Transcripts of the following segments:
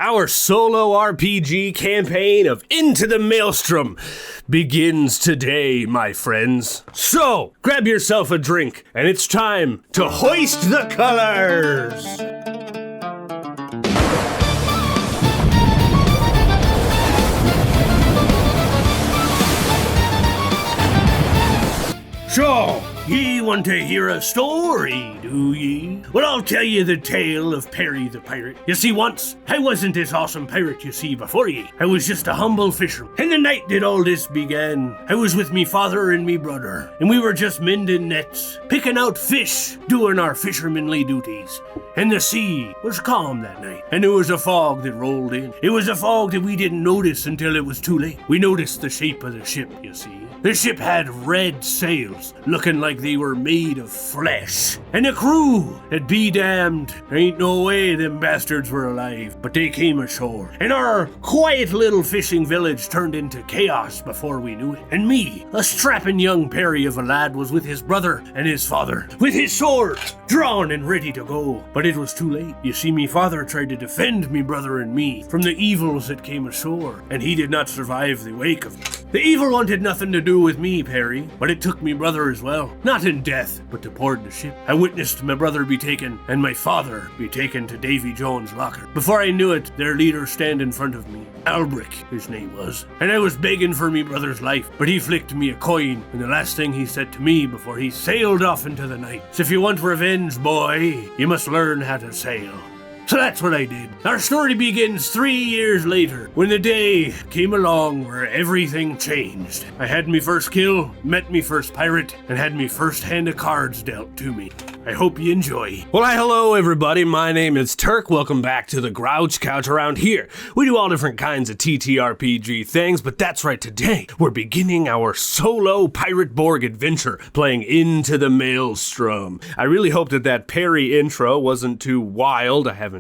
Our solo RPG campaign of Into the Maelstrom begins today, my friends. So, grab yourself a drink, and it's time to hoist the colors! So, ye want to hear a story, do ye? Well, I'll tell you the tale of Perry the Pirate. You see, once, I wasn't this awesome pirate you see before ye. I was just a humble fisherman. And the night that all this began, I was with me father and me brother, and we were just mending nets, picking out fish, doing our fishermanly duties. And the sea was calm that night, and there was a fog that rolled in. It was a fog that we didn't notice until it was too late. We noticed the shape of the ship, you see. The ship had red sails, looking like they were made of flesh. And the crew, that be damned, there ain't no way them bastards were alive, but they came ashore. And our quiet little fishing village turned into chaos before we knew it. And me, a strapping young Perry of a lad, was with his brother and his father, with his swords drawn and ready to go. But it was too late. You see, me father tried to defend me brother and me from the evils that came ashore, and he did not survive the wake of them. The evil wanted nothing to do with me, Perry, but it took me brother as well. Not in death, but to board the ship. I witnessed my brother be taken, and my father be taken to Davy Jones' locker. Before I knew it, their leader stand in front of me. Albrick, his name was. And I was begging for me brother's life, but he flicked me a coin, and the last thing he said to me before he sailed off into the night. So if you want revenge, boy, you must learn how to sail. So that's what I did. Our story begins 3 years later, when the day came along where everything changed. I had me first kill, met me first pirate, and had me first hand of cards dealt to me. I hope you enjoy. Well, hi, hello, everybody. My name is Turk. Welcome back to the Grouch Couch. Around here, we do all different kinds of TTRPG things, but that's right, today, we're beginning our solo PirateBorg adventure, playing Into the Maelstrom. I really hope that Perry intro wasn't too wild. I haven't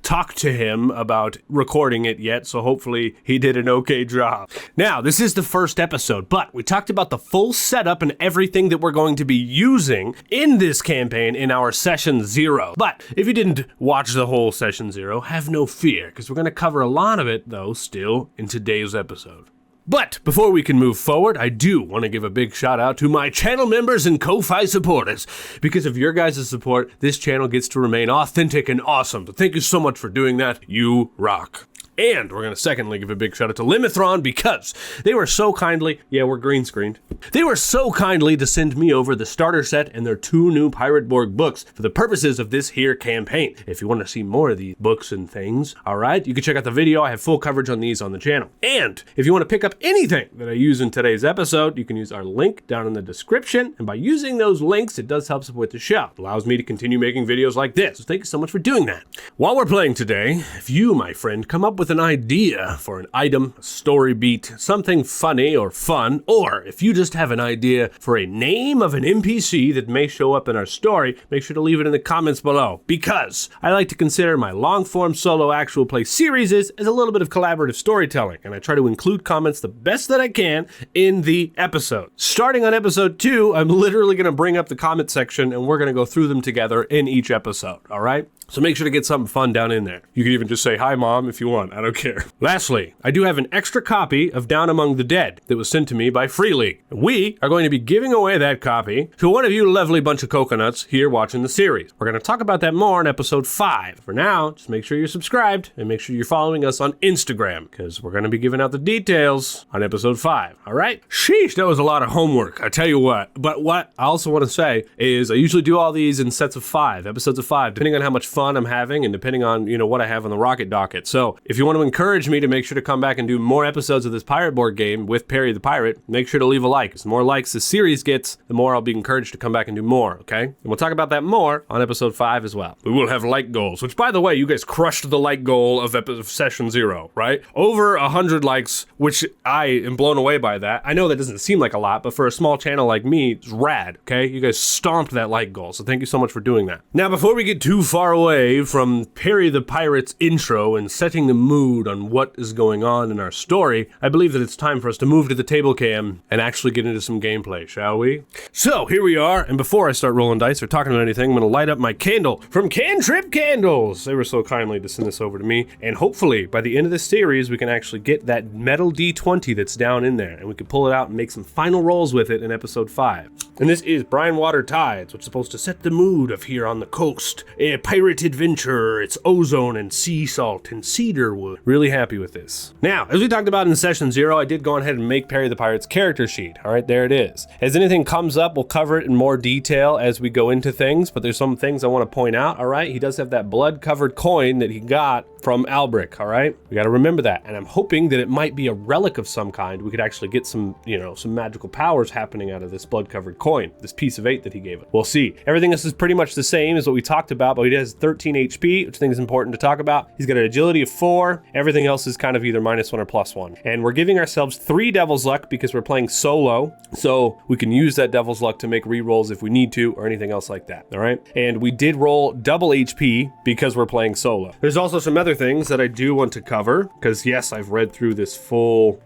talked to him about recording it yet, so hopefully he did an okay job. Now, this is the first episode, but we talked about the full setup and everything that we're going to be using in this campaign in our Session 0. But if you didn't watch the whole Session 0, have no fear, because we're going to cover a lot of it, though, still in today's episode. But before we can move forward, I do want to give a big shout out to my channel members and Ko-Fi supporters. Because of your guys' support, this channel gets to remain authentic and awesome. So thank you so much for doing that. You rock. And we're going to secondly give a big shout out to Limithron, because they were so kindly, yeah, we're green screened. They were so kindly to send me over the starter set and their 2 new PirateBorg books for the purposes of this here campaign. If you want to see more of these books and things, all right, you can check out the video. I have full coverage on these on the channel. And if you want to pick up anything that I use in today's episode, you can use our link down in the description. And by using those links, it does help support the show. It allows me to continue making videos like this. So thank you so much for doing that. While we're playing today, if you, my friend, come up with an idea for an item, a story beat, something funny or fun, or if you just have an idea for a name of an NPC that may show up in our story, make sure to leave it in the comments below, because I like to consider my long-form solo actual play series as a little bit of collaborative storytelling, and I try to include comments the best that I can in the episode. Starting on episode 2, I'm literally going to bring up the comment section, and we're going to go through them together in each episode, all right? So make sure to get something fun down in there. You can even just say, "Hi, Mom," if you want. I don't care. Lastly, I do have an extra copy of Down Among the Dead that was sent to me by Free League. We are going to be giving away that copy to one of you lovely bunch of coconuts here watching the series. We're going to talk about that more in episode 5. For now, just make sure you're subscribed and make sure you're following us on Instagram, because we're going to be giving out the details on episode 5. All right? Sheesh, that was a lot of homework. I tell you what. But what I also want to say is I usually do all these in sets of 5, episodes of 5, depending on how much fun I'm having and depending on, what I have on the rocket docket. So if you want to encourage me to make sure to come back and do more episodes of this PirateBorg game with Perry the Pirate, make sure to leave a like. The more likes the series gets, the more I'll be encouraged to come back and do more, okay? And we'll talk about that more on episode 5 as well. We will have like goals, which, by the way, you guys crushed the like goal of Session 0, right? Over 100 likes, which I am blown away by that. I know that doesn't seem like a lot, but for a small channel like me, it's rad, okay? You guys stomped that like goal, so thank you so much for doing that. Now, before we get too far away away from Perry the Pirate's intro and setting the mood on what is going on in our story, I believe that it's time for us to move to the table cam and actually get into some gameplay, shall we? So, here we are, and before I start rolling dice or talking about anything, I'm going to light up my candle from Cantrip Candles. They were so kindly to send this over to me, and hopefully, by the end of this series, we can actually get that metal D20 that's down in there, and we can pull it out and make some final rolls with it in episode 5. And this is Brine Water Tides, which is supposed to set the mood of here on the coast. A pirate adventure, it's ozone and sea salt and cedar wood. Really happy with this. Now, as we talked about in session 0, I did go ahead and make Perry the Pirate's character sheet. All right, there it is. As anything comes up, we'll cover it in more detail as we go into things, but there's some things I want to point out, all right? He does have that blood-covered coin that he got from Albric, all right? We got to remember that, and I'm hoping that it might be a relic of some kind. We could actually get some, some magical powers happening out of this blood-covered coin, this piece of 8 that he gave us. We'll see. Everything else is pretty much the same as what we talked about, but he has 13 HP, which I think is important to talk about. He's got an agility of 4. Everything else is kind of either -1 or +1. And we're giving ourselves 3 Devil's Luck because we're playing solo, so we can use that Devil's Luck to make rerolls if we need to, or anything else like that, all right? And we did roll double HP because we're playing solo. There's also some other things that I do want to cover, because yes, I've read through this full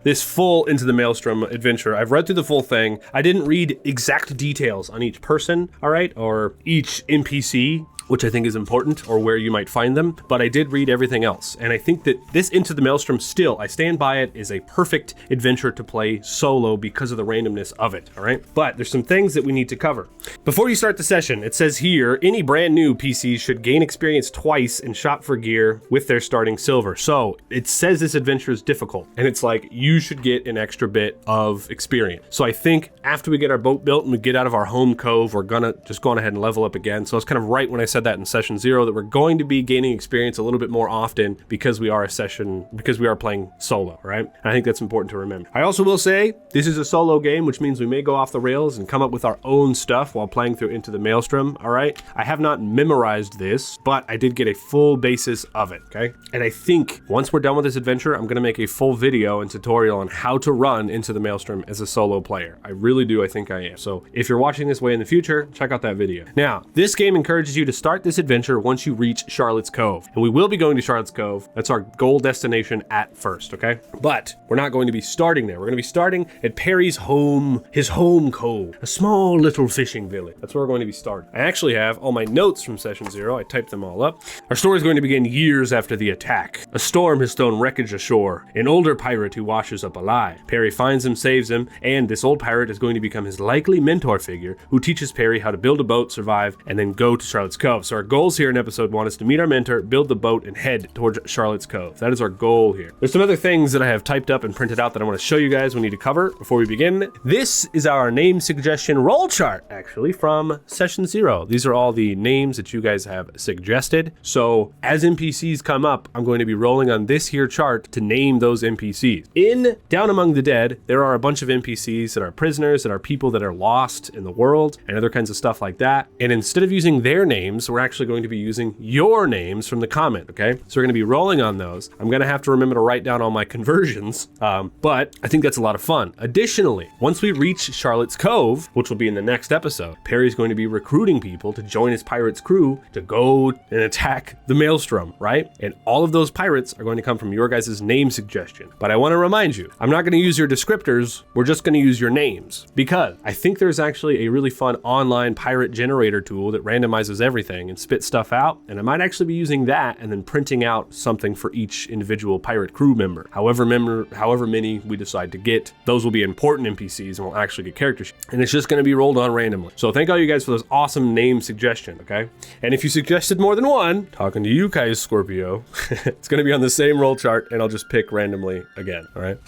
Into the Maelstrom adventure. I've read through the full thing. I didn't read exact details on each person, all right, or each NPC, which I think is important, or where you might find them, but I did read everything else. And I think that this Into the Maelstrom still, I stand by it, is a perfect adventure to play solo because of the randomness of it, all right? But there's some things that we need to cover. Before you start the session, it says here, any brand new PCs should gain experience twice in Shop for Gear with their starting silver. So it says this adventure is difficult, and it's like, you should get an extra bit of experience. So I think after we get our boat built and we get out of our home cove, we're gonna just go on ahead and level up again. So it's kind of right when I said that in session 0, that we're going to be gaining experience a little bit more often because we are playing solo, right? And I think that's important to remember. I also will say this is a solo game, which means we may go off the rails and come up with our own stuff while playing through Into the Maelstrom, all right? I have not memorized this, but I did get a full basis of it, okay? And I think once we're done with this adventure, I'm gonna make a full video and tutorial on how to run Into the Maelstrom as a solo player. I really do, I think I am. So if you're watching this way in the future, check out that video. Now, this game encourages you to start this adventure once you reach Charlotte's Cove. And we will be going to Charlotte's Cove. That's our goal destination at first, okay? But we're not going to be starting there. We're going to be starting at Perry's home, his home cove, a small little fishing village. That's where we're going to be starting. I actually have all my notes from session 0. I typed them all up. Our story is going to begin years after the attack. A storm has thrown wreckage ashore. An older pirate who washes up alive. Perry finds him, saves him, and this old pirate is going to become his likely mentor figure who teaches Perry how to build a boat, survive, and then go to Charlotte's Cove. So our goals here in episode 1 is to meet our mentor, build the boat, and head towards Charlotte's Cove. That is our goal here. There's some other things that I have typed up and printed out that I want to show you guys we need to cover before we begin. This is our name suggestion roll chart, actually, from session 0. These are all the names that you guys have suggested. So as NPCs come up, I'm going to be rolling on this here chart to name those NPCs. In Down Among the Dead, there are a bunch of NPCs that are prisoners, that are people that are lost in the world, and other kinds of stuff like that. And instead of using their names, we're actually going to be using your names from the comment, okay? So we're going to be rolling on those. I'm going to have to remember to write down all my conversions, but I think that's a lot of fun. Additionally, once we reach Charlotte's Cove, which will be in the next episode, Perry's going to be recruiting people to join his pirate's crew to go and attack the Maelstrom, right? And all of those pirates are going to come from your guys' name suggestion. But I want to remind you, I'm not going to use your descriptors, we're just going to use your names, because I think there's actually a really fun online pirate generator tool that randomizes everything and spits stuff out, and I might actually be using that and then printing out something for each individual pirate crew member. However many we decide to get, those will be important NPCs and we'll actually get character sheets. And it's just going to be rolled on randomly. So thank all you guys for those awesome name suggestions, okay? And if you suggested more than one, talking to you guys, Scorpio, it's going to be on the same roll chart and I'll just pick randomly again, all right?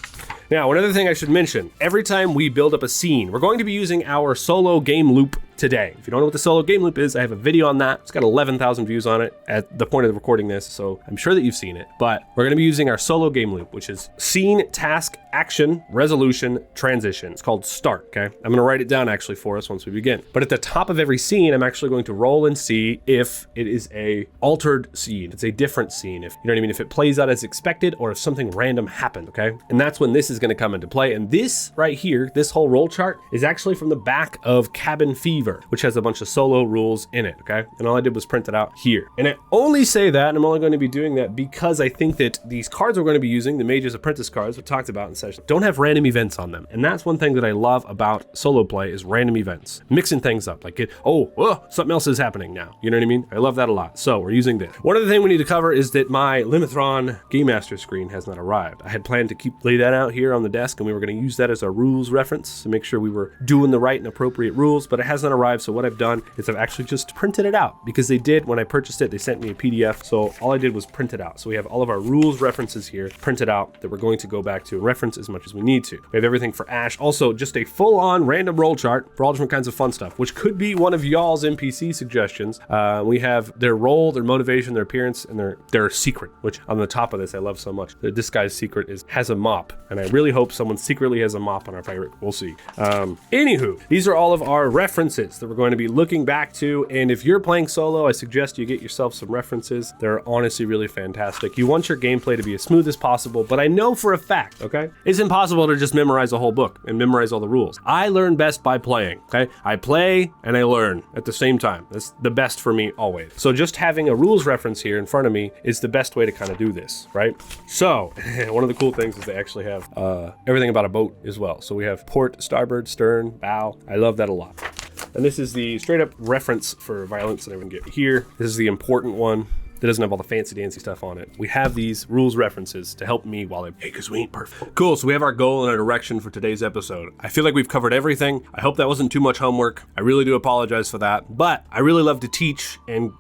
Now, one other thing I should mention, every time we build up a scene, we're going to be using our solo game loop today. If you don't know what the solo game loop is, I have a video on that. It's got 11,000 views on it at the point of recording this, so I'm sure that you've seen it. But we're going to be using our solo game loop, which is scene, task, action, resolution, transition. It's called start, okay? I'm going to write it down actually for us once we begin. But at the top of every scene, I'm actually going to roll and see if it is a altered scene. It's a different scene. If you know what I mean, if it plays out as expected or if something random happened, okay? And that's when this is going to come into play. And this right here, this whole roll chart is actually from the back of Cabin Fever. Receiver, which has a bunch of solo rules in it, okay? And all I did was print it out here. And I only say that, and I'm only going to be doing that because I think that these cards we're going to be using, the Mage's Apprentice cards we talked about in session, don't have random events on them. And that's one thing that I love about solo play is random events. Mixing things up, like, something else is happening now. You know what I mean? I love that a lot. So we're using this. One other thing we need to cover is that my Limithron Game Master screen has not arrived. I had planned to lay that out here on the desk, and we were going to use that as our rules reference to make sure we were doing the right and appropriate rules, but it has not arrived. So what I've done is I've actually just printed it out, because they did, when I purchased it, they sent me a PDF. So all I did was print it out. So we have all of our rules references here printed out that we're going to go back to and reference as much as we need to. We have everything for Ash. Also, just a full-on random roll chart for all different kinds of fun stuff, which could be one of y'all's NPC suggestions. We have their role, their motivation, their appearance, and their secret, which on the top of this I love so much. This guy's secret has a mop, and I really hope someone secretly has a mop on our pirate. We'll see. Anywho, these are all of our references that we're going to be looking back to, and if you're playing solo, I suggest you get yourself some references. They're honestly really fantastic. You want your gameplay to be as smooth as possible, but I know for a fact, okay, it's impossible to just memorize a whole book and memorize all the rules. I learn best by playing, okay? I play and I learn at the same time. That's the best for me always. So just having a rules reference here in front of me is the best way to kind of do this, right? So one of the cool things is they actually have everything about a boat as well. So we have port, starboard, stern, bow. I love that a lot. And this is the straight up reference for violence that everyone get here. This is the important one that doesn't have all the fancy dancy stuff on it. We have these rules references to help me while because we ain't perfect. Cool, so we have our goal and our direction for today's episode. I feel like we've covered everything. I hope that wasn't too much homework. I really do apologize for that, but I really love to teach and,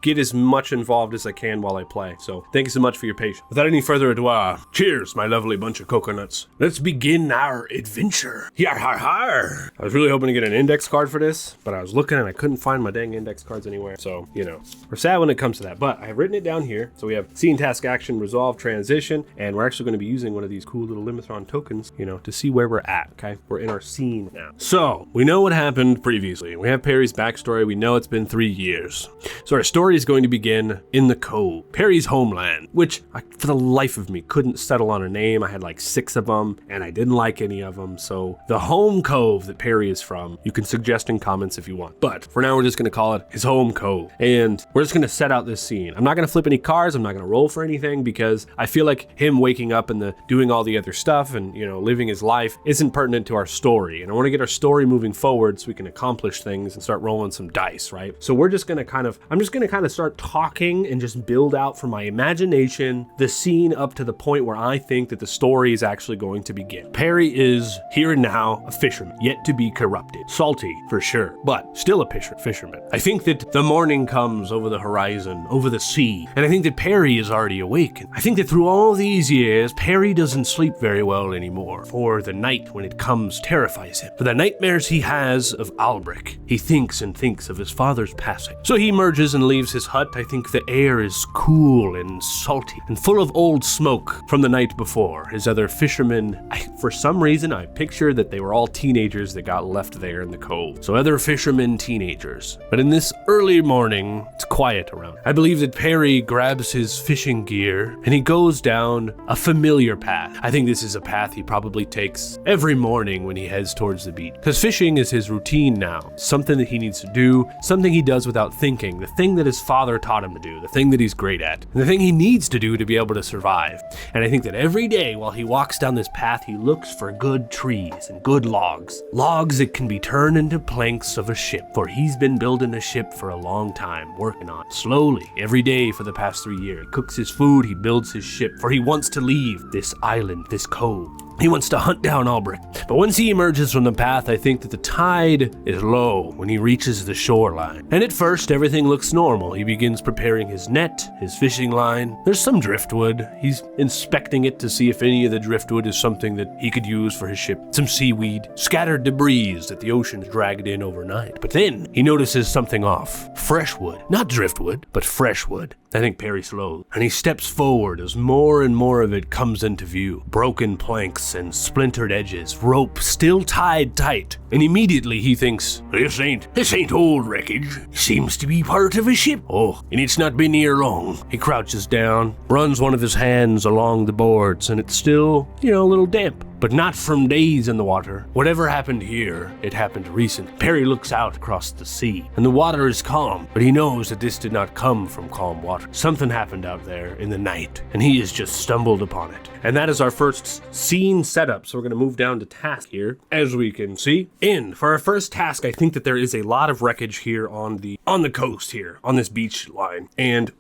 get as much involved as I can while I play. So thank you so much for your patience. Without any further ado, cheers, my lovely bunch of coconuts. Let's begin our adventure. Yar har har. I was really hoping to get an index card for this, but I was looking and I couldn't find my dang index cards anywhere. So, we're sad when it comes to that, but I have written it down here. So we have scene, task, action, resolve, transition, and we're actually going to be using one of these cool little Limithron tokens, to see where we're at, okay? We're in our scene now. So we know what happened previously. We have Perry's backstory. We know it's been 3 years. So our story is going to begin in the Cove, Perry's homeland, which I, for the life of me, couldn't settle on a name. I had like 6 of them, and I didn't like any of them. So the home cove that Perry is from, you can suggest in comments if you want. But for now, we're just going to call it his home cove. And we're just going to set out this scene. I'm not going to flip any cards. I'm not going to roll for anything because I feel like him waking up and doing all the other stuff and, living his life isn't pertinent to our story. And I want to get our story moving forward so we can accomplish things and start rolling some dice, right? So we're just going to I'm just going to kind of start talking and just build out from my imagination the scene up to the point where I think that the story is actually going to begin. Perry is here and now a fisherman, yet to be corrupted. Salty, for sure, but still a fisherman. I think that the morning comes over the horizon, over the sea, and I think that Perry is already awake. I think that through all these years, Perry doesn't sleep very well anymore, for the night when it comes terrifies him. For the nightmares he has of Albrecht, he thinks and thinks of his father's passing. So he emerges and leaves his hut. I think the air is cool and salty and full of old smoke from the night before. His other fishermen, for some reason, I picture that they were all teenagers that got left there in the cove. So other fishermen, teenagers. But in this early morning, it's quiet around. I believe that Perry grabs his fishing gear and he goes down a familiar path. I think this is a path he probably takes every morning when he heads towards the beach. Because fishing is his routine now. Something that he needs to do, something he does without thinking, the thing that his father taught him to do, the thing that he's great at, and the thing he needs to do to be able to survive. And I think that every day while he walks down this path, he looks for good trees and good logs. Logs that can be turned into planks of a ship, for he's been building a ship for a long time, working on it. Slowly, every day for the past 3 years. He cooks his food, he builds his ship, for he wants to leave this island, this cove. He wants to hunt down Albrecht. But once he emerges from the path, I think that the tide is low when he reaches the shoreline. And at first, everything looks normal. He begins preparing his net, his fishing line. There's some driftwood. He's inspecting it to see if any of the driftwood is something that he could use for his ship. Some seaweed, scattered debris that the ocean dragged in overnight. But then he notices something off. Fresh wood. Not driftwood, but fresh wood. I think Perry slows, and he steps forward as more and more of it comes into view. Broken planks and splintered edges, rope still tied tight, and immediately he thinks, This ain't old wreckage. Seems to be part of a ship. Oh, and it's not been here long. He crouches down, runs one of his hands along the boards, and it's still, a little damp. but not from days in the water. Whatever happened here, it happened recent. Perry looks out across the sea, and the water is calm, but he knows that this did not come from calm water. Something happened out there in the night, and he has just stumbled upon it. And that is our first scene setup, so we're going to move down to task here, as we can see. And for our first task, I think that there is a lot of wreckage here on the coast here, on this beach line. And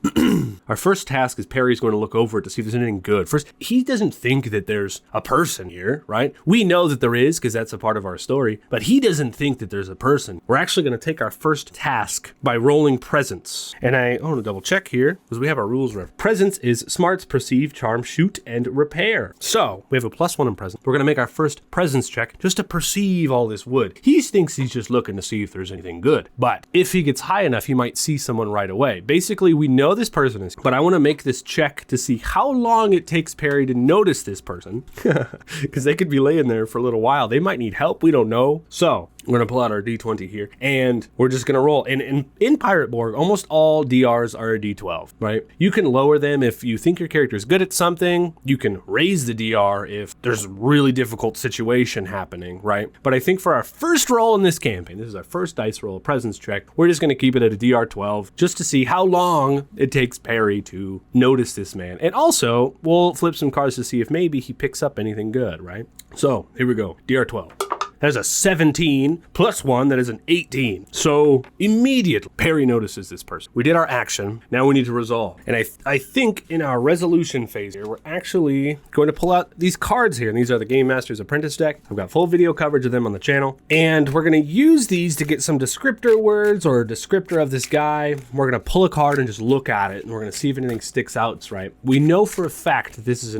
our first task is Perry's going to look over it to see if there's anything good. First, he doesn't think that there's a person here, right? We know that there is because that's a part of our story, but he doesn't think that there's a person. We're actually going to take our first task by rolling presence. And I want to double check here because we have our rules. Presence is smarts, perceive, charm, shoot, and repair. So we have a +1 in presence. We're going to make our first presence check just to perceive all this wood. He thinks he's just looking to see if there's anything good, but if he gets high enough, he might see someone right away. Basically, we know this person is, but I want to make this check to see how long it takes Perry to notice this person because they could be laying there for a little while. They might need help. We don't know. So we're going to pull out our D20 here, and we're just going to roll. And in PirateBorg, almost all DRs are a D12, right? You can lower them if you think your character is good at something. You can raise the DR if there's a really difficult situation happening, right? But I think for our first roll in this campaign, this is our first dice roll, presence check, we're just going to keep it at a DR 12 just to see how long it takes Perry to notice this man. And also, we'll flip some cards to see if maybe he picks up anything good, right? So here we go, DR 12. That is a 17 +1, that is an 18. So immediately Perry notices this person. We did our action, now we need to resolve. And I think in our resolution phase here, we're actually going to pull out these cards here. And these are the Game Master's Apprentice deck. I've got full video coverage of them on the channel. And we're gonna use these to get some descriptor words or a descriptor of this guy. We're gonna pull a card and just look at it, and we're gonna see if anything sticks out, right? We know for a fact that this is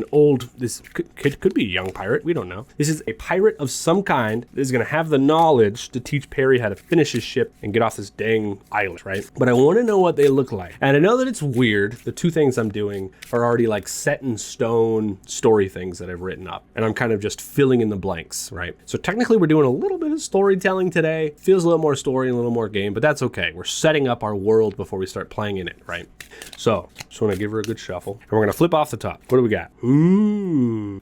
this could be a young pirate, we don't know. This is a pirate of some kind is going to have the knowledge to teach Perry how to finish his ship and get off this dang island, right? But I want to know what they look like. And I know that it's weird. The two things I'm doing are already like set in stone story things that I've written up. And I'm kind of just filling in the blanks, right? So technically we're doing a little bit of storytelling today. Feels a little more story and a little more game, but that's okay. We're setting up our world before we start playing in it, right? So just want to give her a good shuffle. And we're going to flip off the top. What do we got?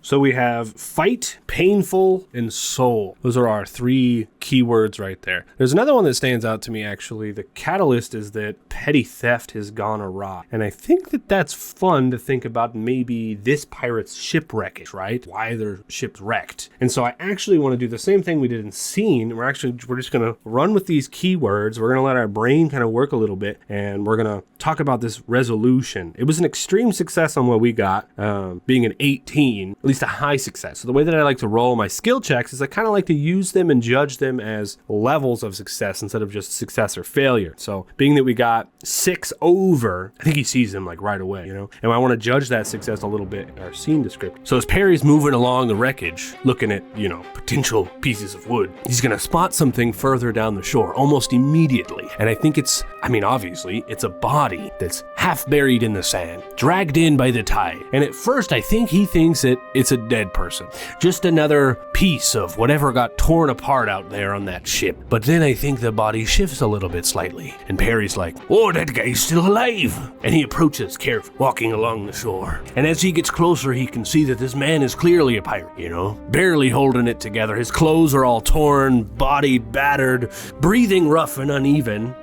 So we have fight, painful, and soul. Those are our 3 keywords right there. There's another one that stands out to me, actually. The catalyst is that petty theft has gone awry. And I think that that's fun to think about maybe this pirate's shipwreckage, right? Why their ship's wrecked. And so I actually want to do the same thing we did in scene. We're just going to run with these keywords. We're going to let our brain kind of work a little bit, and we're going to talk about this resolution. It was an extreme success on what we got, being an 18, at least a high success. So the way that I like to roll my skill checks is I kind of like to use them and judge them as levels of success instead of just success or failure. So being that we got 6 over, I think he sees them like right away, you know? And I want to judge that success a little bit in our scene description. So as Perry's moving along the wreckage, looking at, you know, potential pieces of wood, he's going to spot something further down the shore almost immediately. And I think obviously, it's a body that's half buried in the sand, dragged in by the tide. And at first, I think he thinks that it's a dead person. Just another piece of whatever got torn apart out there on that ship. But then I think the body shifts a little bit slightly. And Perry's like, oh, that guy's still alive. And he approaches carefully, walking along the shore. And as he gets closer, he can see that this man is clearly a pirate, you know, barely holding it together. His clothes are all torn, body battered, breathing rough and uneven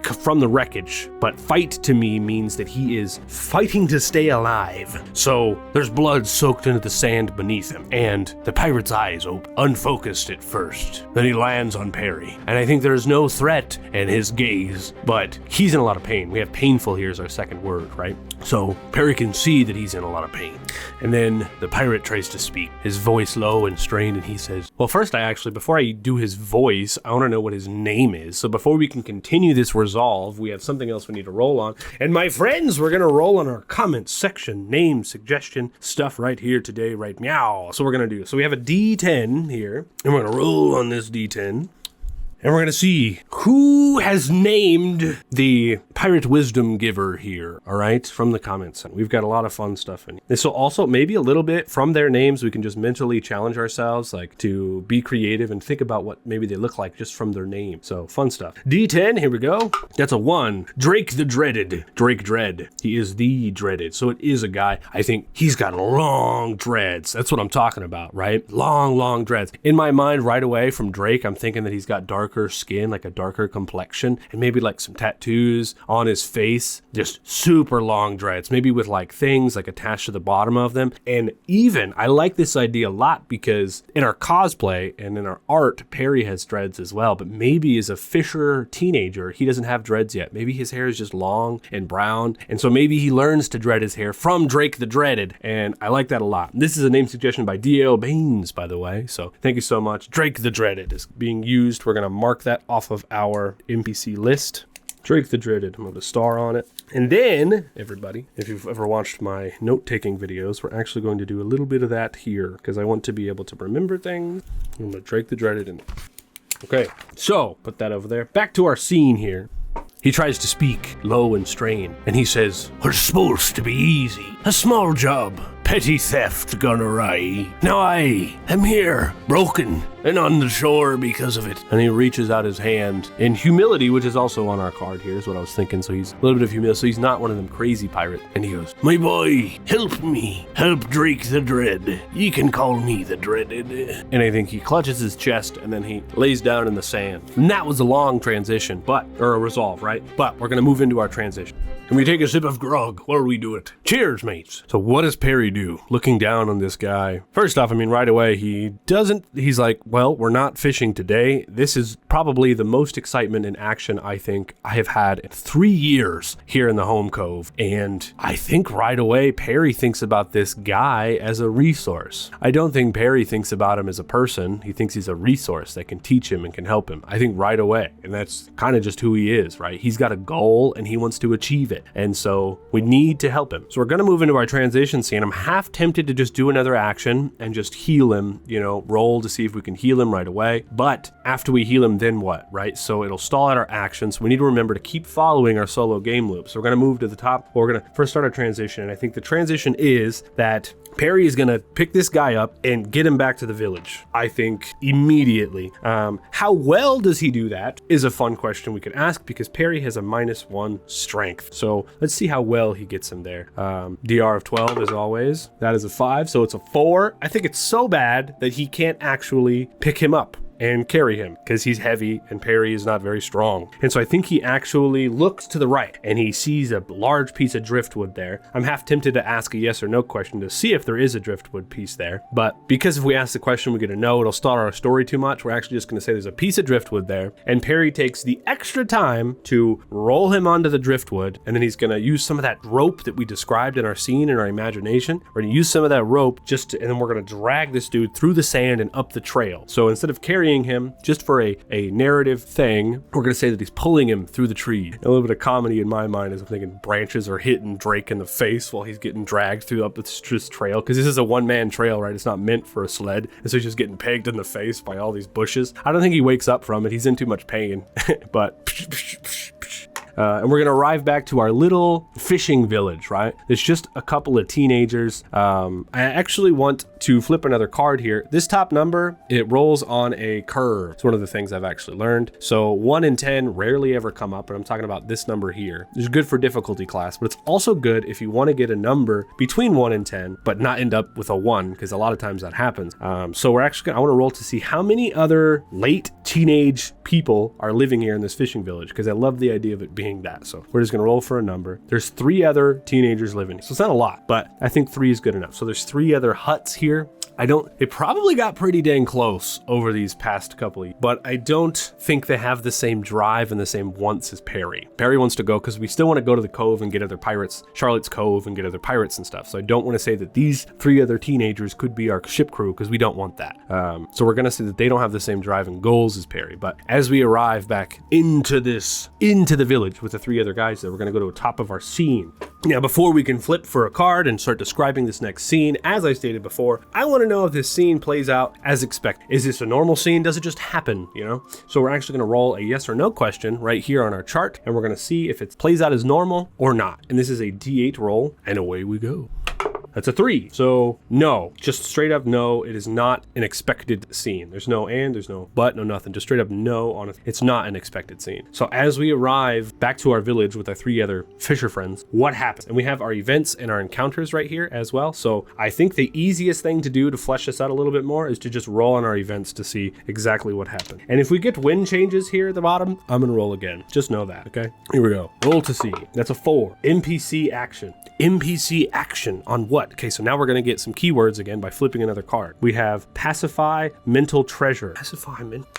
from the wreckage. But fight to me means that he is fighting to stay alive. So there's blood soaked into the sand beneath him. And the pirate's eyes open, unfocused at first. Then he lands on Perry. And I think there's no threat in his gaze, but he's in a lot of pain. We have painful here as our second word, right? So Perry can see that he's in a lot of pain. And then the pirate tries to speak, his voice low and strained, and he says, well, first before I do his voice, I want to know what his name is. So before we can continue this resolve, we have something else we need to roll on. And my friends, we're going to roll on our comments section, name, suggestion, stuff right here today, right meow. So we're going to do, so we have a D10 here, and we're going to roll on this D10. And we're going to see who has named the pirate wisdom giver here, all right, from the comments. And we've got a lot of fun stuff in here. And so also maybe a little bit from their names, we can just mentally challenge ourselves, like to be creative and think about what maybe they look like just from their name. So fun stuff. D10, here we go. That's a 1. Drake the Dreaded. Drake Dread. He is the Dreaded. So it is a guy. I think he's got long dreads. That's what I'm talking about, right? Long dreads. In my mind right away from Drake, I'm thinking that he's got darker skin, like a darker complexion, and maybe like some tattoos on his face, just super long dreads, maybe with like things like attached to the bottom of them. And even I like this idea a lot because in our cosplay and in our art, Perry has dreads as well, but maybe as a fisher teenager, he doesn't have dreads yet. Maybe his hair is just long and brown, and so maybe he learns to dread his hair from Drake the Dreaded, and I like that a lot. This is a name suggestion by D.L. Baines, by the way, so thank you so much. Drake the Dreaded is being used. We're going to mark that off of our NPC list. Drake the Dreaded. I'm going to put a star on it. And then, everybody, if you've ever watched my note-taking videos, we're actually going to do a little bit of that here because I want to be able to remember things. I'm going to Drake the Dreaded in. Okay, so put that over there. Back to our scene here. He tries to speak low and strained, and he says, "We're supposed to be easy. A small job. Petty theft gone awry. Now I am here, broken and on the shore because of it." And he reaches out his hand in humility, which is also on our card here, is what I was thinking. So he's a little bit of humility. So he's not one of them crazy pirates. And he goes, "My boy, help me. Help Drake the Dread. Ye can call me the Dreaded." And I think he clutches his chest and then he lays down in the sand. And that was a long transition, or a resolve, right? But we're going to move into our transition. Can we take a sip of grog while we do it? Cheers, mates. So what does Perry do? Looking down on this guy. First off, I mean, right away, he's like, well, we're not fishing today. This is probably the most excitement and action I think I have had in 3 years here in the home cove. And I think right away, Perry thinks about this guy as a resource. I don't think Perry thinks about him as a person. He thinks he's a resource that can teach him and can help him. I think right away. And that's kind of just who he is, right? He's got a goal and he wants to achieve it. And so we need to help him. So we're going to move into our transition scene. I'm half tempted to just do another action and just heal him, roll to see if we can heal him right away. But after we heal him, then what, right? So it'll stall out our actions. We need to remember to keep following our solo game loop. So we're going to move to the top. We're going to first start our transition. And I think the transition is that Perry is going to pick this guy up and get him back to the village, I think, immediately. How well does he do that is a fun question we could ask because Perry has a -1 strength. So let's see how well he gets him there. DR of 12 as always. That is a 5, so it's a 4. I think it's so bad that he can't actually pick him up and carry him because he's heavy and Perry is not very strong. And so I think he actually looks to the right and he sees a large piece of driftwood there. I'm half tempted to ask a yes or no question to see if there is a driftwood piece there. But because if we ask the question, we get a no, it'll start our story too much. We're actually just going to say there's a piece of driftwood there. And Perry takes the extra time to roll him onto the driftwood. And then he's going to use some of that rope that we described in our scene, in our imagination. We're going to use some of that rope and then we're going to drag this dude through the sand and up the trail. So instead of carrying him just for a narrative thing, we're going to say that he's pulling him through the tree. A little bit of comedy in my mind is I'm thinking branches are hitting Drake in the face while he's getting dragged through up this trail, because this is a one-man trail, right? It's not meant for a sled, and so he's just getting pegged in the face by all these bushes. I don't think he wakes up from it. He's in too much pain, but and we're going to arrive back to our little fishing village, right? There's just a couple of teenagers. I actually want to flip another card here. This top number, it rolls on a curve. It's one of the things I've actually learned. So 1 in 10 rarely ever come up, and I'm talking about this number here. It's good for difficulty class, but it's also good if you want to get a number between 1 and 10, but not end up with a 1, because a lot of times that happens. So we're actually I want to roll to see how many other late teenage people are living here in this fishing village, because I love the idea of it being that. So we're just going to roll for a number. There's 3 other teenagers living. So it's not a lot, but I think 3 is good enough. So there's 3 other huts here. It probably got pretty dang close over these past couple of years, but I don't think they have the same drive and the same wants as Perry. Perry wants to go because we still want to go to the cove and get other pirates, Charlotte's Cove, and get other pirates and stuff. So I don't want to say that these 3 other teenagers could be our ship crew, because we don't want that. So we're going to say that they don't have the same drive and goals as Perry. But as we arrive back into the village, village with the 3 other guys there. We're going to go to the top of our scene. Now, before we can flip for a card and start describing this next scene, as I stated before, I want to know if this scene plays out as expected. Is this a normal scene? Does it just happen, you know? So we're actually going to roll a yes or no question right here on our chart, and we're going to see if it plays out as normal or not. And this is a D8 roll, and away we go. That's a 3. So no, just straight up no. It is not an expected scene. There's no and, there's no but, no nothing. Just straight up no on it. It's not an expected scene. So as we arrive back to our village with our 3 other fisher friends, what happens? And we have our events and our encounters right here as well. So I think the easiest thing to do to flesh this out a little bit more is to just roll on our events to see exactly what happened. And if we get wind changes here at the bottom, I'm gonna roll again. Just know that, okay? Here we go. Roll to see. That's a 4. NPC action. NPC action on what? Okay, so now we're going to get some keywords again by flipping another card. We have pacify mental treasure. Pacify mental.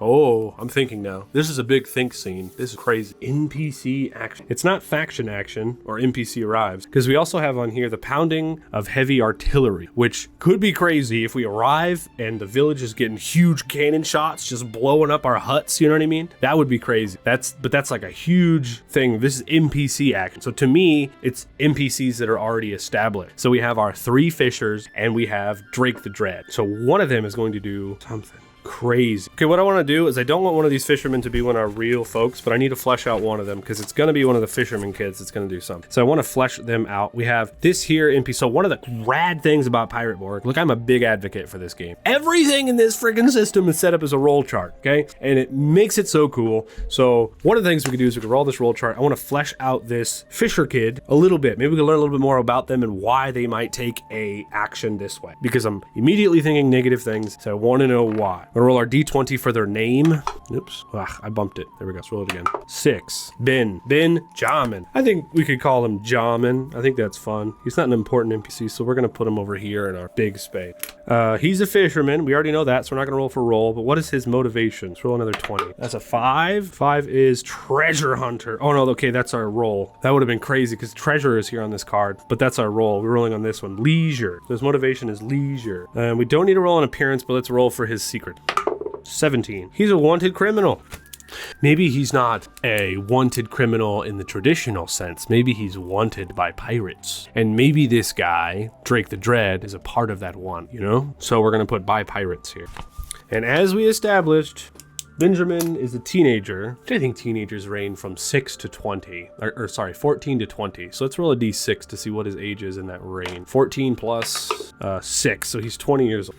Oh, I'm thinking now. This is a big think scene. This is crazy. NPC action. It's not faction action or NPC arrives, because we also have on here the pounding of heavy artillery, which could be crazy if we arrive and the village is getting huge cannon shots just blowing up our huts, you know what I mean? That would be crazy. But that's like a huge thing. This is NPC action. So to me, it's NPCs that are already established. So we have our 3 fishers and we have Drake the Dread. So one of them is going to do something crazy. Okay, what I want to do is I don't want one of these fishermen to be one of our real folks, but I need to flesh out one of them because it's going to be one of the fisherman kids that's going to do something. So I want to flesh them out. We have this here NPC. So one of the rad things about PirateBorg, look, I'm a big advocate for this game. Everything in this freaking system is set up as a roll chart, okay? And it makes it so cool. So one of the things we could do is we could roll this roll chart. I want to flesh out this fisher kid a little bit. Maybe we can learn a little bit more about them and why they might take a action this way, because I'm immediately thinking negative things. So I want to know why. I'm gonna roll our D20 for their name. Oops, I bumped it. There we go, let's roll it again. 6, Benjamin. I think we could call him Jamin. I think that's fun. He's not an important NPC, so we're gonna put him over here in our big space. He's a fisherman, we already know that, so we're not gonna roll for roll, but what is his motivation? Let's roll another 20. That's a 5. 5 is treasure hunter. Oh no, okay, that's our roll. That would have been crazy because treasure is here on this card, but that's our roll. We're rolling on this one. Leisure. So his motivation is leisure. We don't need to roll an appearance, but let's roll for his secret. 17. He's a wanted criminal. Maybe he's not a wanted criminal in the traditional sense. Maybe he's wanted by pirates. And maybe this guy, Drake the Dread, is a part of that one, you know? So we're going to put by pirates here. And as we established, Benjamin is a teenager. I think teenagers range from 6 to 20. Or sorry, 14 to 20. So let's roll a d6 to see what his age is in that range. 14 plus 6. So he's 20 years old.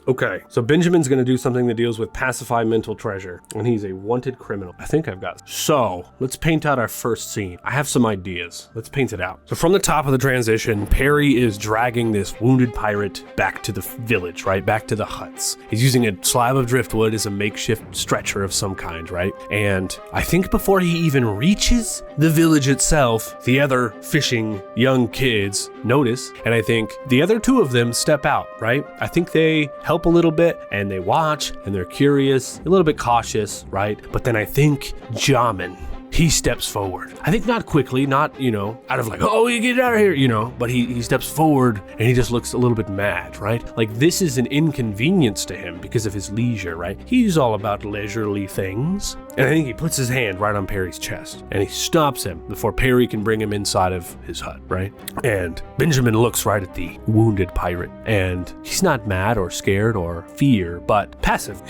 Okay, so Benjamin's gonna do something that deals with pacify mental treasure, and he's a wanted criminal. I think I've got it. So let's paint out our first scene. I have some ideas. Let's paint it out. So from the top of the transition, Perry is dragging this wounded pirate back to the village, right? Back to the huts. He's using a slab of driftwood as a makeshift stretcher of some kind, right? And I think before he even reaches the village itself, the other fishing young kids notice, and I think the other 2 of them step out, right? I think they help a little bit and they watch and they're curious, a little bit cautious, right? But then I think Jamin, he steps forward. I think not quickly, not, you know, out of like, oh, you get out of here, you know, but he steps forward and he just looks a little bit mad, right? Like this is an inconvenience to him because of his leisure, right? He's all about leisurely things. And I think he puts his hand right on Perry's chest and he stops him before Perry can bring him inside of his hut, right? And Benjamin looks right at the wounded pirate and he's not mad or scared or fear, but passive.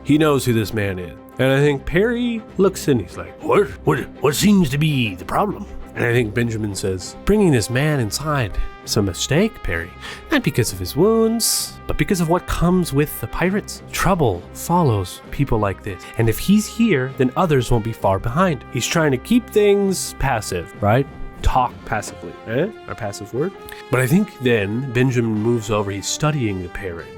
He knows who this man is. And I think Perry looks in, he's like, what seems to be the problem? And I think Benjamin says, bringing this man inside is a mistake, Perry. Not because of his wounds, but because of what comes with the pirates. Trouble follows people like this. And if he's here, then others won't be far behind. He's trying to keep things passive, right? Talk passively, our passive word. But I think then Benjamin moves over, he's studying the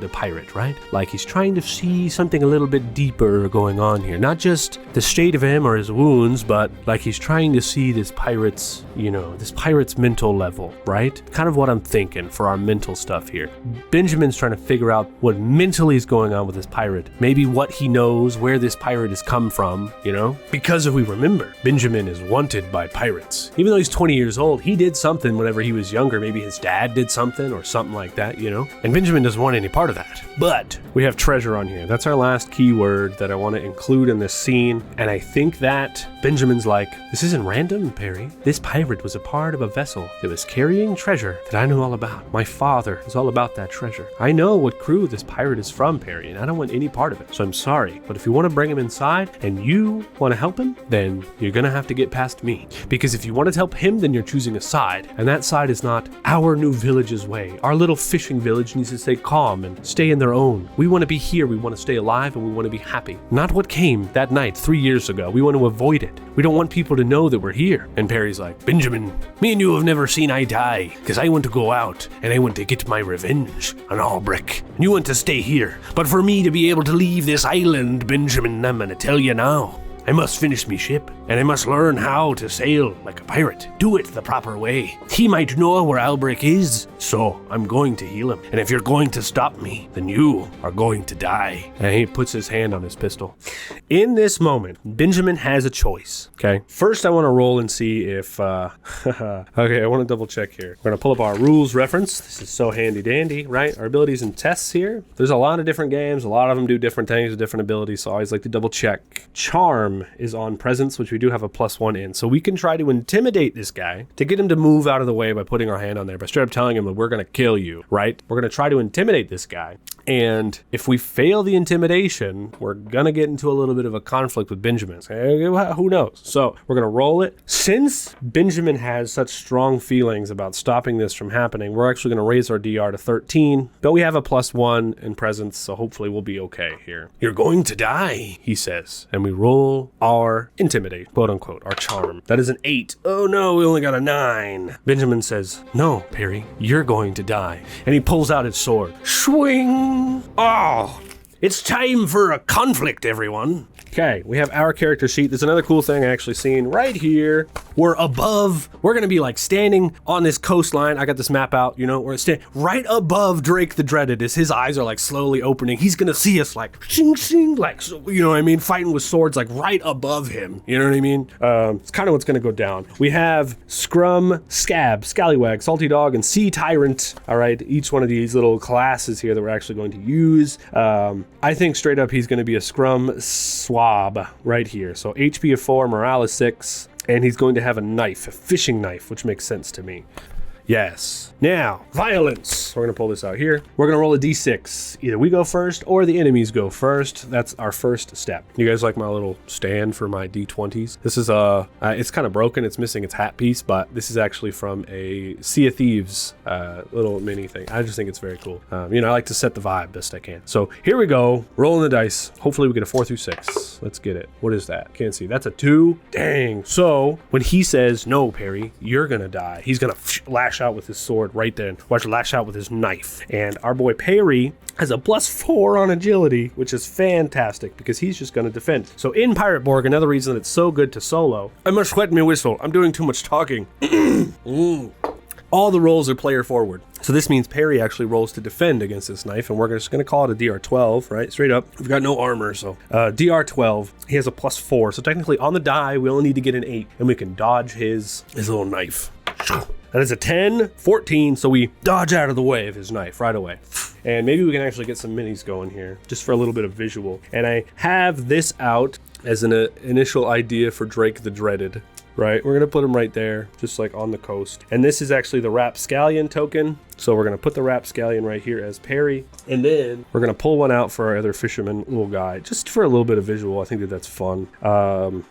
pirate, right? Like he's trying to see something a little bit deeper going on here. Not just the state of him or his wounds, but like he's trying to see this pirate's, you know, this pirate's mental level, right? Kind of what I'm thinking for our mental stuff here. Benjamin's trying to figure out what mentally is going on with this pirate. Maybe what he knows, where this pirate has come from, you know? Because if we remember, Benjamin is wanted by pirates. Even though he's 20 years old. He did something whenever he was younger. Maybe his dad did something or something like that, you know? And Benjamin doesn't want any part of that. But we have treasure on here. That's our last keyword that I want to include in this scene. And I think that Benjamin's like, this isn't random, Perry. This pirate was a part of a vessel that was carrying treasure that I know all about. My father is all about that treasure. I know what crew this pirate is from, Perry, and I don't want any part of it. So I'm sorry, but if you want to bring him inside and you want to help him, then you're going to have to get past me. Because if you want to help him, then you're choosing a side. And that side is not our new village's way. Our little fishing village needs to stay calm and stay in their own. We want to be here. We want to stay alive and we want to be happy. Not what came that night 3 years ago. We want to avoid it. We don't want people to know that we're here. And Perry's like, Benjamin, me and you have never seen eye to eye, because I want to go out and I want to get my revenge on Albrecht. And you want to stay here. But for me to be able to leave this island, Benjamin, I'm going to tell you now, I must finish me ship, and I must learn how to sail like a pirate. Do it the proper way. He might know where Albrecht is, so I'm going to heal him. And if you're going to stop me, then you are going to die. And he puts his hand on his pistol. In this moment, Benjamin has a choice, okay? First, I want to roll and see if, okay, I want to double check here. We're going to pull up our rules reference. This is so handy dandy, right? Our abilities and tests here. There's a lot of different games. A lot of them do different things with different abilities, so I always like to double check. Charm is on presence, which we do have a +1 in. So we can try to intimidate this guy to get him to move out of the way by putting our hand on there, by straight up telling him that we're going to kill you, right? We're going to try to intimidate this guy. And if we fail the intimidation, we're going to get into a little bit of a conflict with Benjamin. Who knows? So we're going to roll it. Since Benjamin has such strong feelings about stopping this from happening, we're actually going to raise our DR to 13, but we have a +1 in presence, so hopefully we'll be okay here. You're going to die, he says. And we roll our intimidate, quote unquote, our charm. That is an 8. Oh no, we only got a 9. Benjamin says, no, Perry, you're going to die. And he pulls out his sword. Swing! Oh, it's time for a conflict, everyone. Okay, we have our character sheet. There's another cool thing I actually seen right here. We're going to be like standing on this coastline. I got this map out, you know, we're standing right above Drake the Dreaded as his eyes are like slowly opening. He's going to see us like, shing, shing, like, so, you know what I mean? Fighting with swords like right above him. You know what I mean? It's kind of what's going to go down. We have Scrum, Scab, Scallywag, Salty Dog, and Sea Tyrant. All right, each one of these little classes here that we're actually going to use. I think straight up he's going to be a Scrum Swab right here. So HP of 4, morale is 6, and he's going to have a knife, a fishing knife, which makes sense to me. Yes. Now, violence. We're going to pull this out here. We're going to roll a d6. Either we go first or the enemies go first. That's our first step. You guys like my little stand for my d20s? This is it's kind of broken. It's missing its hat piece, but this is actually from a Sea of Thieves little mini thing. I just think it's very cool. You know, I like to set the vibe best I can. So here we go. Rolling the dice. Hopefully we get a 4 through 6. Let's get it. What is that? Can't see. That's a 2. Dang. So when he says, no, Perry, you're going to die, he's going to lash out with his sword right then. Watch, lash out with his knife. And our boy Perry has a +4 on agility, which is fantastic because he's just going to defend. So in PirateBorg, another reason that it's so good to solo, I must wet me whistle. I'm doing too much talking. All the rolls are player forward. So this means Perry actually rolls to defend against this knife, and we're just going to call it a DR12, right? Straight up. We've got no armor, so DR12, he has a +4. So technically on the die, we only need to get an 8, and we can dodge his little knife. That is a 10, 14, so we dodge out of the way of his knife right away. And maybe we can actually get some minis going here, just for a little bit of visual. And I have this out as an initial idea for Drake the Dreaded. Right, we're gonna put him right there, just like on the coast. And this is actually the Rapscallion token. So we're gonna put the Rapscallion right here as Perry. And then we're gonna pull one out for our other fisherman little guy, just for a little bit of visual. I think that's fun.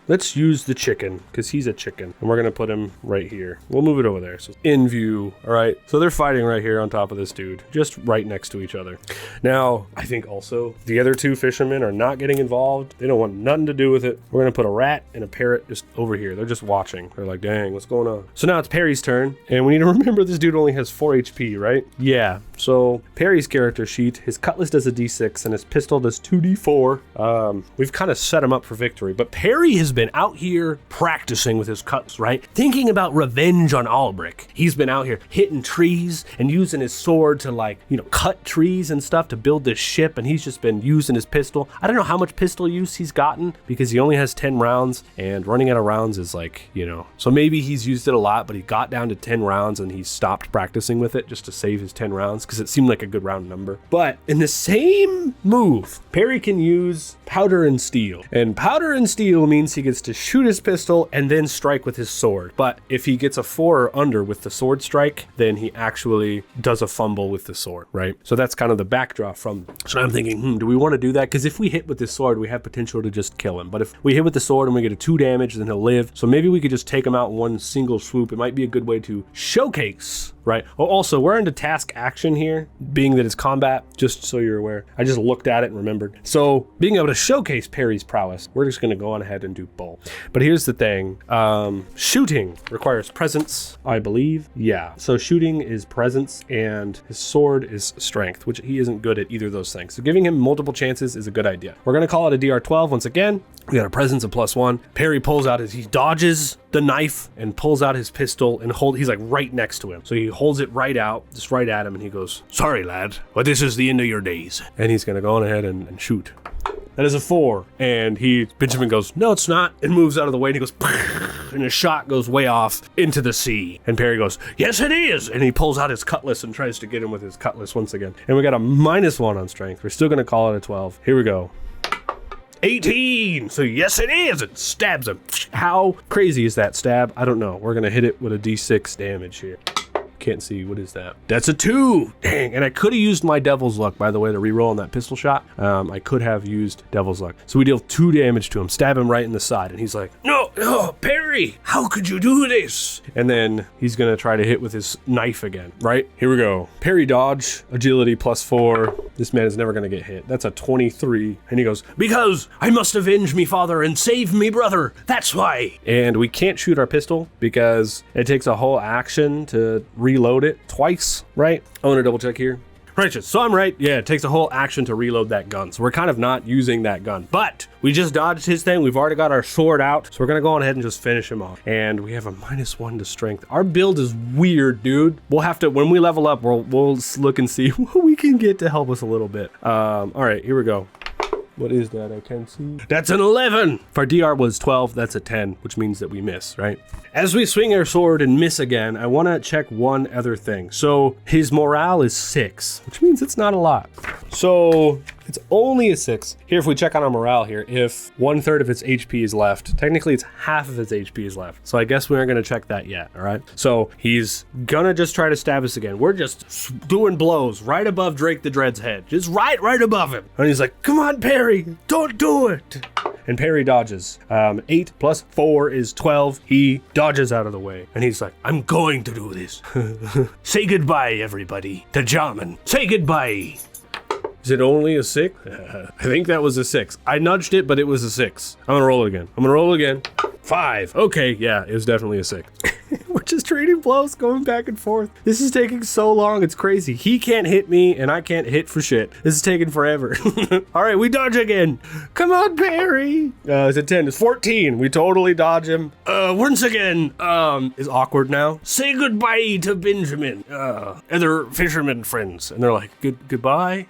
Let's use the chicken, because he's a chicken. And we're gonna put him right here. We'll move it over there, so in view, all right? So they're fighting right here on top of this dude, just right next to each other. Now, I think also the other 2 fishermen are not getting involved. They don't want nothing to do with it. We're gonna put a rat and a parrot just over here. They're just watching. They're like, dang, what's going on? So now it's Perry's turn, and we need to remember this dude only has 4 HP, right? Yeah. So Perry's character sheet, his cutlass does a d6 and his pistol does 2d4. We've kind of set him up for victory, but Perry has been out here practicing with his cutlass, right? Thinking about revenge on Albrecht. He's been out here hitting trees and using his sword to, like, you know, cut trees and stuff to build this ship, and he's just been using his pistol. I don't know how much pistol use he's gotten because he only has 10 rounds, and running out of rounds is like you know. So maybe he's used it a lot, but he got down to 10 rounds and he stopped practicing with it just to save his 10 rounds because it seemed like a good round number. But in the same move, Perry can use powder and steel. And powder and steel means he gets to shoot his pistol and then strike with his sword. But if he gets a 4 or under with the sword strike, then he actually does a fumble with the sword, right? So that's kind of the backdrop from. So I'm thinking, do we want to do that? Because if we hit with this sword, we have potential to just kill him. But if we hit with the sword and we get a 2 damage, then he'll live. So maybe we could just take him out in one single swoop. It might be a good way to showcase, right? Oh, also, we're into task action here, being that it's combat, just so you're aware. I just looked at it and remembered. So being able to showcase Perry's prowess, we're just going to go on ahead and do both. But here's the thing. Shooting requires presence, I believe. Yeah. So shooting is presence and his sword is strength, which he isn't good at either of those things. So giving him multiple chances is a good idea. We're going to call it a DR12 once again. We got a presence of +1. Perry pulls out he dodges the knife and pulls out his pistol and he's like right next to him. So he holds it right out, just right at him, and he goes, "Sorry, lad, but this is the end of your days." And he's going to go on ahead and shoot. That is a 4. And Benjamin goes, "No, it's not," and moves out of the way, and he goes, and his shot goes way off into the sea. And Perry goes, "Yes, it is." And he pulls out his cutlass and tries to get him with his cutlass once again. And we got a -1 on strength. We're still going to call it a 12. Here we go. 18. So yes, it is. It stabs him. How crazy is that stab? I don't know. We're going to hit it with a D6 damage here. Can't see. What is that? That's a 2. Dang. And I could have used my Devil's Luck, by the way, to reroll on that pistol shot. I could have used Devil's Luck. So we deal 2 damage to him, stab him right in the side. And he's like, no, Perry, how could you do this? And then he's going to try to hit with his knife again, right? Here we go. Perry dodge, agility +4. This man is never going to get hit. That's a 23. And he goes, "Because I must avenge me father and save me brother. That's why." And we can't shoot our pistol because it takes a whole action to reload it twice, right? I want to double check here. Righteous. So I'm right. Yeah, it takes a whole action to reload that gun. So we're kind of not using that gun. But we just dodged his thing. We've already got our sword out. So we're going to go on ahead and just finish him off. And we have a -1 to strength. Our build is weird, dude. We'll have to, when we level up, we'll look and see what we can get to help us a little bit. All right, here we go. What is that? I can't see. That's an 11. If our DR was 12, that's a 10, which means that we miss, right? As we swing our sword and miss again, I want to check one other thing. So his morale is 6, which means it's not a lot. So it's only a 6. Here, if we check on our morale here, if 1/3 of its HP is left, technically it's half of its HP is left. So I guess we aren't going to check that yet, all right? So he's going to just try to stab us again. We're just doing blows right above Drake the Dread's head. Just right above him. And he's like, "Come on, Perry, don't do it." And Perry dodges. 8 + 4 is 12. He dodges out of the way. And he's like, "I'm going to do this." Say goodbye, everybody. To Jamin. Say goodbye. Is it only a 6? I think that was a 6. I nudged it, but it was a 6. I'm gonna roll it again. 5. Okay, yeah, it was definitely a 6. We're just trading blows, going back and forth. This is taking so long, it's crazy. He can't hit me, and I can't hit for shit. This is taking forever. All right, we dodge again. Come on, Perry. It's a 10. It's 14. We totally dodge him. Once again, is awkward now. Say goodbye to Benjamin. Other fishermen friends. And they're like, goodbye?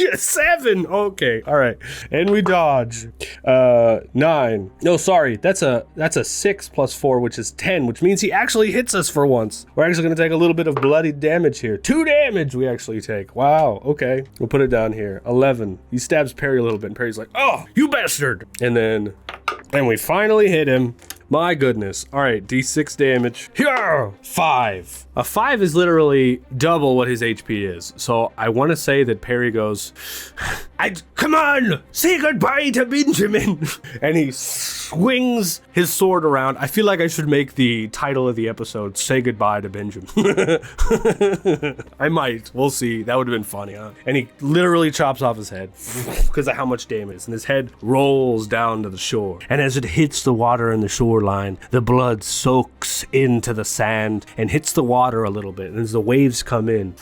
7. Okay, all right. And we dodge. 9. No, sorry. That's a 6 + 4, which is 10, which means he actually hits us for once. We're actually going to take a little bit of bloody damage here. 2 damage we actually take. Wow, okay. We'll put it down here. 11. He stabs Perry a little bit, and Perry's like, "Oh, you bastard!" And we finally hit him. My goodness. All right, D6 damage. Here, 5. A 5 is literally double what his HP is. So I want to say that Perry goes, "Come on, say goodbye to Benjamin." And he swings his sword around. I feel like I should make the title of the episode, "Say Goodbye to Benjamin." I might. We'll see. That would have been funny, huh? And he literally chops off his head because of how much damage. And his head rolls down to the shore. And as it hits the water in the shoreline, the blood soaks into the sand and hits the water a little bit. And as the waves come in,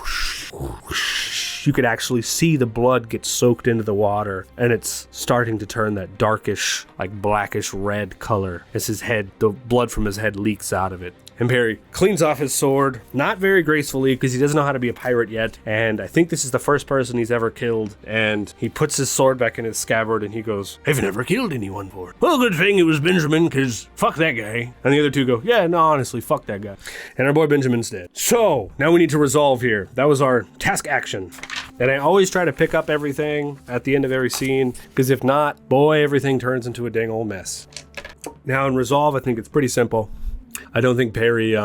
you could actually see the blood get soaked into the water, and it's starting to turn that darkish, like blackish red color as the blood from his head leaks out of it. And Perry cleans off his sword, not very gracefully because he doesn't know how to be a pirate yet. And I think this is the first person he's ever killed. And he puts his sword back in his scabbard and he goes, I've never killed anyone before. Well, good thing it was Benjamin, because fuck that guy. And the other two go, yeah, no, honestly, fuck that guy. And our boy Benjamin's dead. So now we need to resolve here. That was our task action. And I always try to pick up everything at the end of every scene, because if not, boy, everything turns into a dang old mess. Now in resolve, I think it's pretty simple. I don't think Perry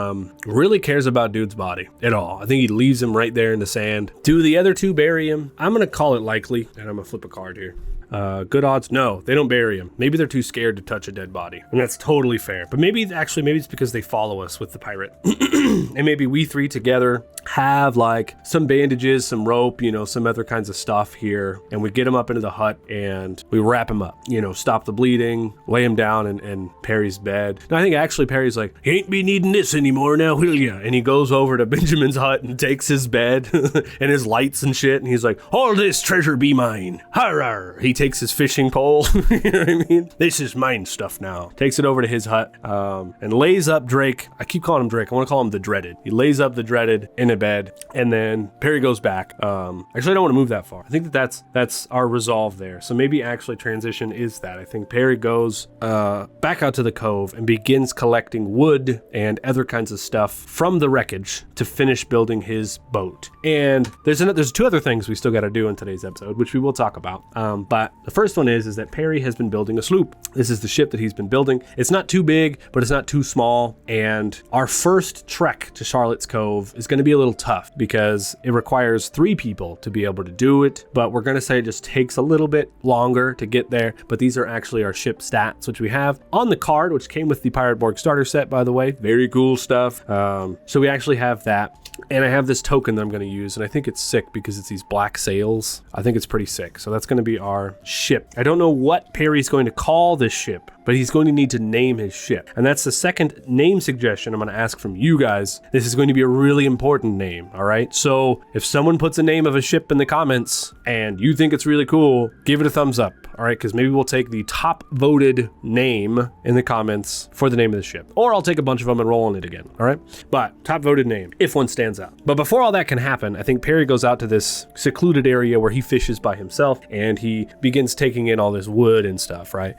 really cares about dude's body at all. I think he leaves him right there in the sand. Do the other two bury him? I'm going to call it likely, and I'm going to flip a card here. Good odds, no, they don't bury him. Maybe they're too scared to touch a dead body, and that's totally fair. But maybe it's because they follow us with the pirate. And maybe we three together have like some bandages, some rope, some other kinds of stuff here, and we get him up into the hut and we wrap him up, stop the bleeding, lay him down in Perry's bed. And I think actually Perry's like, he ain't be needing this anymore now, will ya? And he goes over to Benjamin's hut and takes his bed and his lights and shit, and he's like, all this treasure be mine. Har. He takes his fishing pole, you know what I mean? This is mine stuff now. Takes it over to his hut and lays up Drake. I keep calling him Drake. I want to call him the Dreaded. He lays up the Dreaded in a bed, and then Perry goes back. Actually, I don't want to move that far. I think that's our resolve there. So maybe actually transition is that. I think Perry goes back out to the cove and begins collecting wood and other kinds of stuff from the wreckage to finish building his boat. And there's two other things we still got to do in today's episode, which we will talk about. But the first one is that Perry has been building a sloop. This is the ship that he's been building. It's not too big, but it's not too small. And our first trek to Charlotte's Cove is going to be a little tough because it requires 3 people to be able to do it. But we're going to say it just takes a little bit longer to get there. But these are actually our ship stats, which we have on the card, which came with the PirateBorg starter set, by the way. Very cool stuff. So we actually have that. And I have this token that I'm going to use, and I think it's sick because it's these black sails. I think it's pretty sick. So that's going to be our ship. I don't know what Perry's going to call this ship, but he's going to need to name his ship. And that's the second name suggestion I'm going to ask from you guys. This is going to be a really important name, all right? So if someone puts a name of a ship in the comments and you think it's really cool, give it a thumbs up, all right? Because maybe we'll take the top voted name in the comments for the name of the ship. Or I'll take a bunch of them and roll on it again, all right? But top voted name, if one stands out. But before all that can happen, I think Perry goes out to this secluded area where he fishes by himself and he begins taking in all this wood and stuff, right?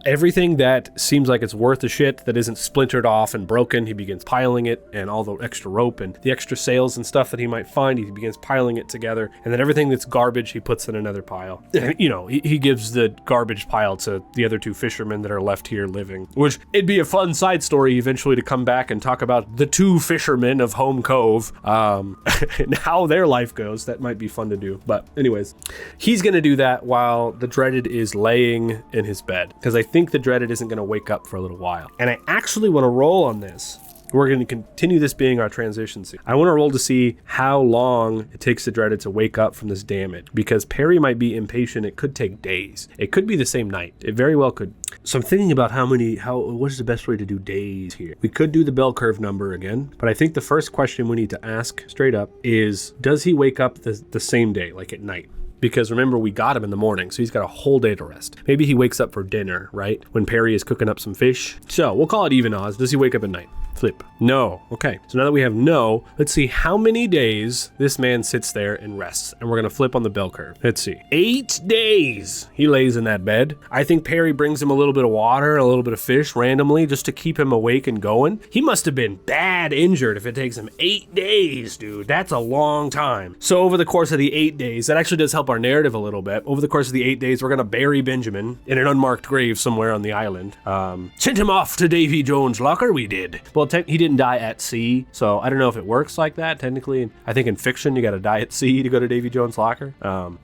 Everything that seems like it's worth a shit that isn't splintered off and broken, he begins piling it, and all the extra rope and the extra sails and stuff that he might find, he begins piling it together. And then everything that's garbage, he puts in another pile. He gives the garbage pile to the other 2 fishermen that are left here living, which it'd be a fun side story eventually to come back and talk about the 2 fishermen of Home Cove and how their life goes. That might be fun to do. But anyways, he's going to do that while the Dreaded is laying in his bed, because I think the Dreaded isn't going to wake up for a little while. And I actually want to roll on this. We're going to continue this being our transition scene. I want to roll to see how long it takes the Dreaded to wake up from this damage, because Perry might be impatient. It could take days. It could be the same night. It very well could. So I'm thinking about what is the best way to do days here? We could do the bell curve number again, but I think the first question we need to ask straight up is, does he wake up the same day, like at night? Because remember, we got him in the morning, so he's got a whole day to rest. Maybe he wakes up for dinner, right? When Perry is cooking up some fish. So we'll call it even odds. Does he wake up at night? Flip. No. Okay. So now that we have no, let's see how many days this man sits there and rests. And we're going to flip on the bell curve. Let's see. 8 days he lays in that bed. I think Perry brings him a little bit of water, a little bit of fish randomly just to keep him awake and going. He must have been bad injured if it takes him 8 days, dude. That's a long time. So over the course of the 8 days, that actually does help our narrative a little bit. Over the course of the 8 days, we're going to bury Benjamin in an unmarked grave somewhere on the island. Sent him off to Davy Jones' locker, we did. Well, he didn't die at sea, so I don't know if it works like that. Technically, I think in fiction, you got to die at sea to go to Davy Jones' locker.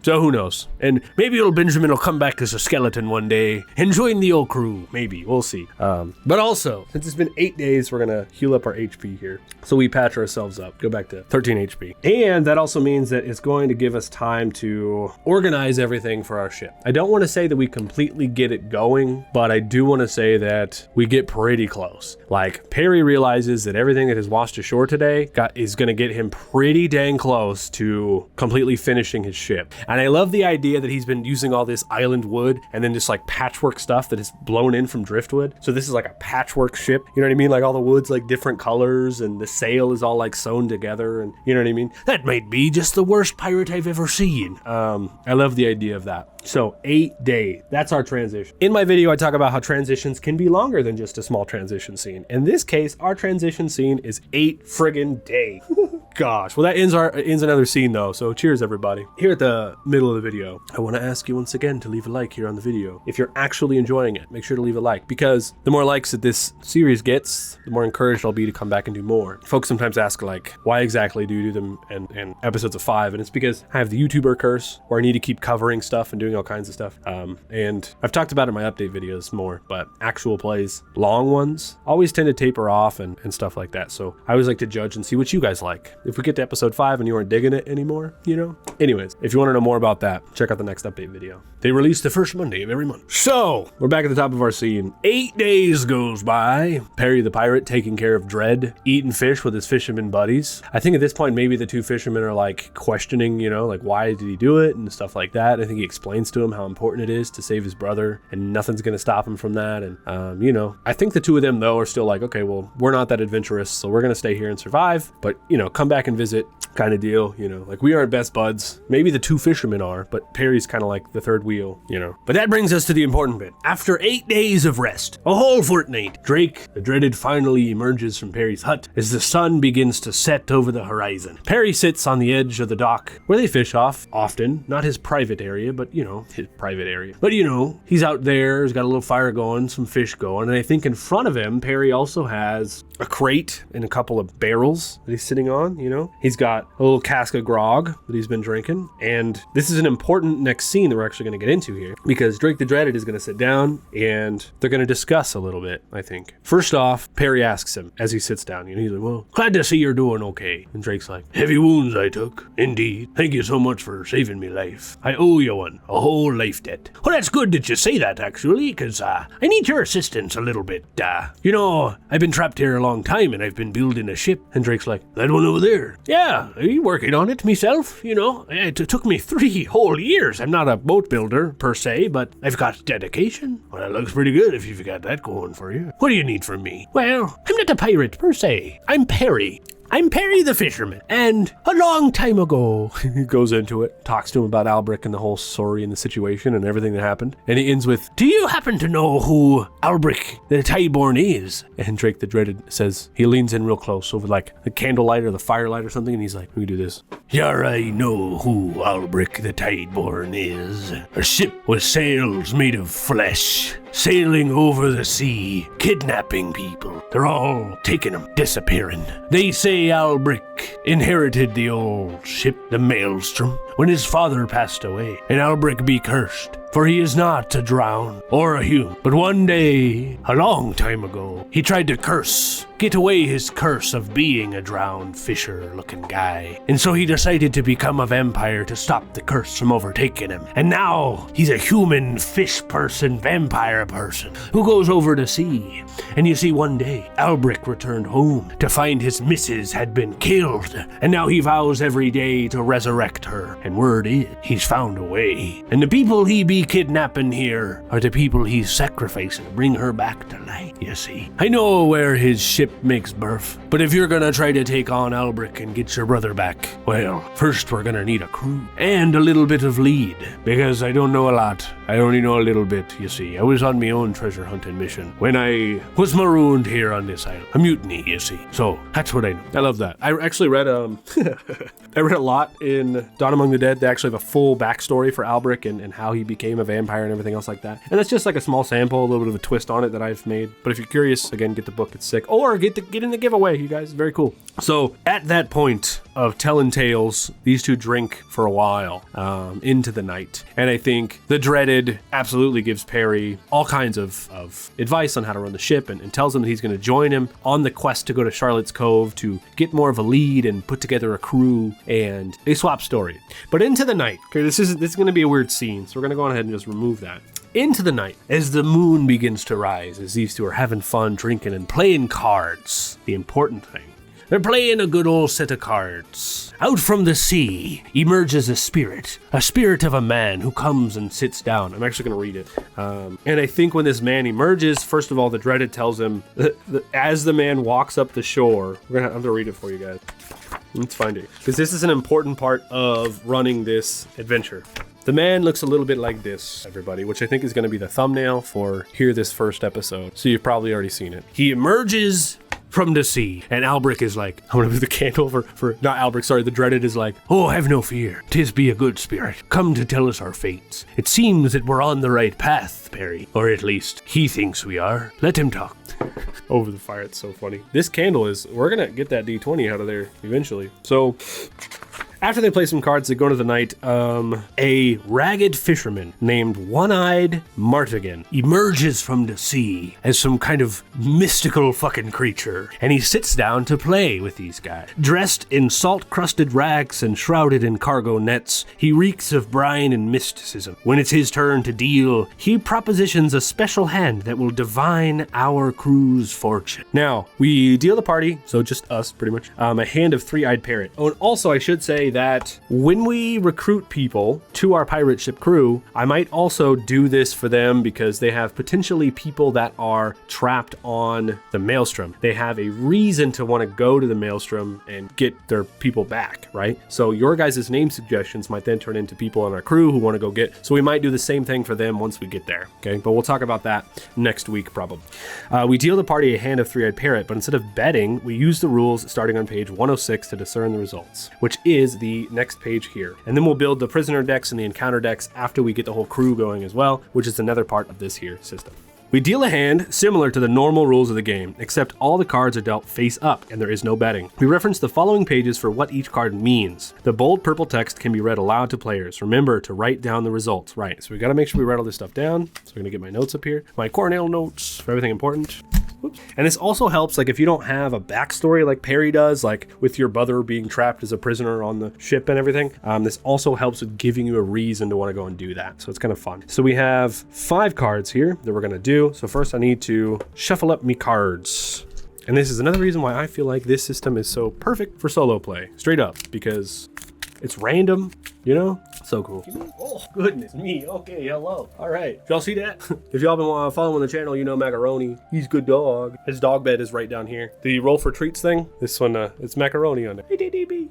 So who knows? And maybe old Benjamin will come back as a skeleton one day and join the old crew. Maybe. We'll see. But also, since it's been 8 days, we're going to heal up our HP here. So we patch ourselves up. Go back to 13 HP. And that also means that it's going to give us time to organize everything for our ship. I don't want to say that we completely get it going, but I do want to say that we get pretty close. Like, Perry realizes that everything that has washed ashore today is going to get him pretty dang close to completely finishing his ship. And I love the idea that he's been using all this island wood and then just like patchwork stuff that is blown in from driftwood. So this is like a patchwork ship, you know what I mean? Like all the wood's like different colors and the sail is all like sewn together, and you know what I mean? That might be just the worst pirate I've ever seen. I love the idea of that. So 8 days, that's our transition. In my video, I talk about how transitions can be longer than just a small transition scene. In this case, our transition scene is 8 friggin' days. Gosh, well that ends another scene though, so cheers everybody. Here at the middle of the video, I want to ask you once again to leave a like here on the video. If you're actually enjoying it, make sure to leave a like, because the more likes that this series gets, the more encouraged I'll be to come back and do more. Folks sometimes ask like, why exactly do you do them in episodes of 5? And it's because I have the YouTuber curse, where I need to keep covering stuff and doing all kinds of stuff. And I've talked about it in my update videos more, but actual plays, long ones, always tend to taper off and stuff like that. So I always like to judge and see what you guys like. If we get to episode 5 and you aren't digging it anymore, you know? Anyways, if you want to know more about that, check out the next update video. They release the first Monday of every month. So, we're back at the top of our scene. 8 days goes by. Perry the pirate taking care of Dread, eating fish with his fisherman buddies. I think at this point, maybe the two fishermen are like questioning, you know, like why did he do it and stuff like that. I think he explains to him how important it is to save his brother and nothing's going to stop him from that. And, you know, I think the two of them though are still like, okay, well, we're not that adventurous, so we're going to stay here and survive, but, you know, come back and visit kind of deal, you know, like we aren't best buds. Maybe the two fishermen are, but Perry's kind of like the third wheel, you know. But that brings us to the important bit. After 8 days of rest, a whole fortnight, Drake, the dreaded, finally emerges from Perry's hut as the sun begins to set over the horizon. Perry sits on the edge of the dock where they fish off often, not his private area, but you know, his private area. But you know, he's out there, he's got a little fire going, some fish going, and I think in front of him, Perry also has a crate and a couple of barrels that he's sitting on, you know. He's got a little cask of grog that he's been drinking, and this is an important next scene that we're actually going to get into here, because Drake the Dreaded is going to sit down and they're going to discuss a little bit, I think. First off, Perry asks him as he sits down, you know, he's like, well, glad to see you're doing okay. and Drake's like, Heavy wounds I took, indeed. Thank you so much for saving me life. I owe you one, a whole life debt. Well, that's good that you say that, actually, because I need your assistance a little bit. You know, I've been trapped here a long time and I've been building a ship. and Drake's like, That one over there. Yeah, I'm working on it myself, you know. It took me 3 whole years. I'm not a boat builder, per se, but I've got dedication. Well, that looks pretty good if you've got that going for you. What do you need from me? Well, I'm not a pirate, per se. I'm Perry. I'm Perry the fisherman, and a long time ago, he goes into it, talks to him about Albric and the whole story and the situation and everything that happened. And he ends with, do you happen to know who Albric the Tideborn is? And Drake the Dreaded says, he leans in real close over like the candlelight or the firelight or something, and he's like, we do this. Yar, I know who Albric the Tideborn is. A ship with sails made of flesh, sailing over the sea, kidnapping people. They're all taking them, disappearing. They say Albric inherited the old ship, the Maelstrom, when his father passed away, and Albric be cursed. For he is not a drown or a human. But one day, a long time ago, he tried to get away his curse of being a drowned fisher-looking guy. And so he decided to become a vampire to stop the curse from overtaking him. And now, he's a human fish person, vampire person, who goes over to sea. And you see, one day, Albric returned home to find his missus had been killed. And now he vows every day to resurrect her. And word is, he's found a way. And the people he be kidnapping here are the people he's sacrificing to bring her back to life, you see. I know where his ship makes berth, but if you're gonna try to take on Albric and get your brother back, well, first we're gonna need a crew and a little bit of lead, because I don't know a lot. I only know a little bit, you see. I was on my own treasure hunting mission when I was marooned here on this island. A mutiny, you see. So that's what I know. I love that. I actually read I read a lot in Dawn Among the Dead. They actually have a full backstory for Albric and how he became a vampire and everything else like that. And that's just like a small sample, a little bit of a twist on it that I've made. But if you're curious, again, get the book. It's sick. Or get in the giveaway, you guys. Very cool. So at that point of telling tales, these two drink for a while into the night. And I think the Dreaded absolutely gives Perry all kinds of advice on how to run the ship and tells him that he's going to join him on the quest to go to Charlotte's Cove to get more of a lead and put together a crew, and they swap story. But into the night, okay, this is going to be a weird scene, so we're going to go on ahead and just remove that. into the night as the moon begins to rise, as these two are having fun drinking and playing cards. The important thing. They're playing a good old set of cards. Out from the sea emerges a spirit of a man who comes and sits down. I'm actually going to read it. And I think when this man emerges, first of all, the dreaded tells him that as the man walks up the shore, I'm going to read it for you guys. Let's find it. Because this is an important part of running this adventure. The man looks a little bit like this, everybody, which I think is going to be the thumbnail for this first episode. So you've probably already seen it. He emerges from the sea, and Albric is like, I'm gonna move the candle for not Albric, sorry, the dreaded is like, oh, have no fear, 'tis be a good spirit, come to tell us our fates. It seems that we're on the right path, Perry, or at least he thinks we are. Let him talk. Over the fire, it's so funny. This candle is, we're gonna get that D20 out of there eventually. So after they play some cards, they go into the night. A ragged fisherman named One-Eyed Martigan emerges from the sea as some kind of mystical fucking creature, and he sits down to play with these guys. Dressed in salt-crusted rags and shrouded in cargo nets, he reeks of brine and mysticism. When it's his turn to deal, he propositions a special hand that will divine our crew's fortune. Now, we deal the party, so just us, pretty much, a hand of Three-Eyed Parrot. Oh, and also I should say that when we recruit people to our pirate ship crew, I might also do this for them because they have potentially people that are trapped on the Maelstrom. They have a reason to want to go to the Maelstrom and get their people back, right? So your guys' name suggestions might then turn into people on our crew who want to go get, so we might do the same thing for them once we get there, okay? But we'll talk about that next week probably. We deal the party a hand of Three-Eyed Parrot, but instead of betting, we use the rules starting on page 106 to discern the results, which is the next page here. And then we'll build the prisoner decks and the encounter decks after we get the whole crew going as well, which is another part of this here system. We deal a hand similar to the normal rules of the game, except all the cards are dealt face up and there is no betting. We reference the following pages for what each card means. The bold purple text can be read aloud to players. Remember to write down the results. Right, so we gotta make sure we write all this stuff down. So we're gonna get my notes up here. My Cornell notes for everything important. Whoops. And this also helps, like if you don't have a backstory like Perry does, like with your brother being trapped as a prisoner on the ship and everything, this also helps with giving you a reason to want to go and do that. So it's kind of fun. So we have 5 cards here that we're going to do. So first I need to shuffle up me cards. And this is another reason why I feel like this system is so perfect for solo play, straight up, because it's random, you know? So cool. Oh, goodness me. Okay, hello. All right. Y'all see that? If y'all been following the channel, you know Macaroni. He's good dog. His dog bed is right down here. The roll for treats thing, this one, it's Macaroni on there.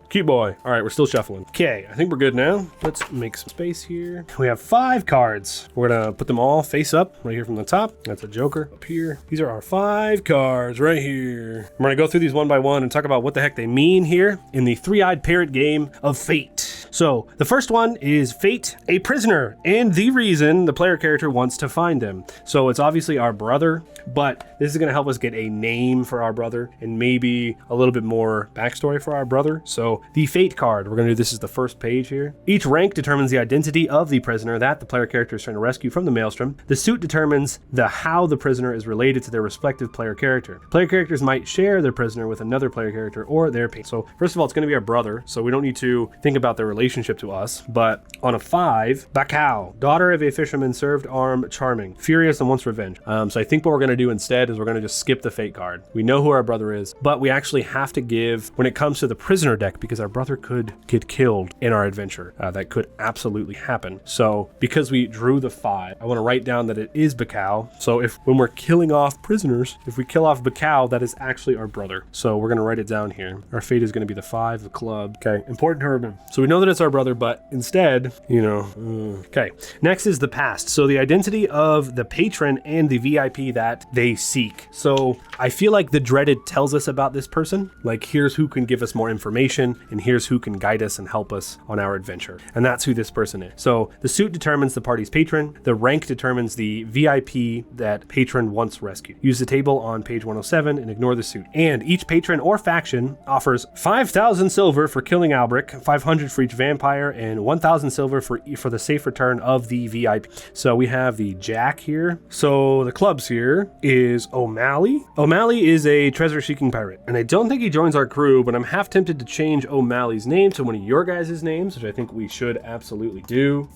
Cute boy. All right, we're still shuffling. Okay, I think we're good now. Let's make some space here. We have 5 cards. We're gonna put them all face up right here from the top. That's a joker up here. These are our 5 cards right here. I'm gonna go through these one by one and talk about what the heck they mean here in the Three-Eyed Parrot game of Fate. So the first one is Fate, a prisoner, and the reason the player character wants to find them. So it's obviously our brother, but this is going to help us get a name for our brother and maybe a little bit more backstory for our brother. So the Fate card, we're going to do, this is the first page here. Each rank determines the identity of the prisoner that the player character is trying to rescue from the Maelstrom. The suit determines how the prisoner is related to their respective player character. Player characters might share their prisoner with another player character or their patron. So first of all, it's going to be our brother, so we don't need to think about their relationship to us. But on a 5, Bacau, daughter of a fisherman, served arm, charming, furious and wants revenge. So I think what we're going to do instead is we're going to just skip the Fate card. We know who our brother is, but we actually have to give when it comes to the prisoner deck, because our brother could get killed in our adventure. That could absolutely happen. So because we drew the 5, I want to write down that it is Bacau. So if when we're killing off prisoners, if we kill off Bacau, that is actually our brother. So we're going to write it down here. Our fate is going to be the 5, the club. Okay, important to remember. So we know that it's our brother, but instead, you know, okay. Next is the past. So the identity of the patron and the VIP that they seek. So I feel like the dreaded tells us about this person. Like, here's who can give us more information, and here's who can guide us and help us on our adventure. And that's who this person is. So the suit determines the party's patron. The rank determines the VIP that patron wants rescued. Use the table on page 107 and ignore the suit. And each patron or faction offers 5,000 silver for killing Albric, 500 for each vampire, and 1,000 silver for the safe return of the VIP. So we have the Jack here. So the clubs here is O'Malley. O'Malley is a treasure-seeking pirate, and I don't think he joins our crew, but I'm half tempted to change O'Malley's name to one of your guys' names, which I think we should absolutely do.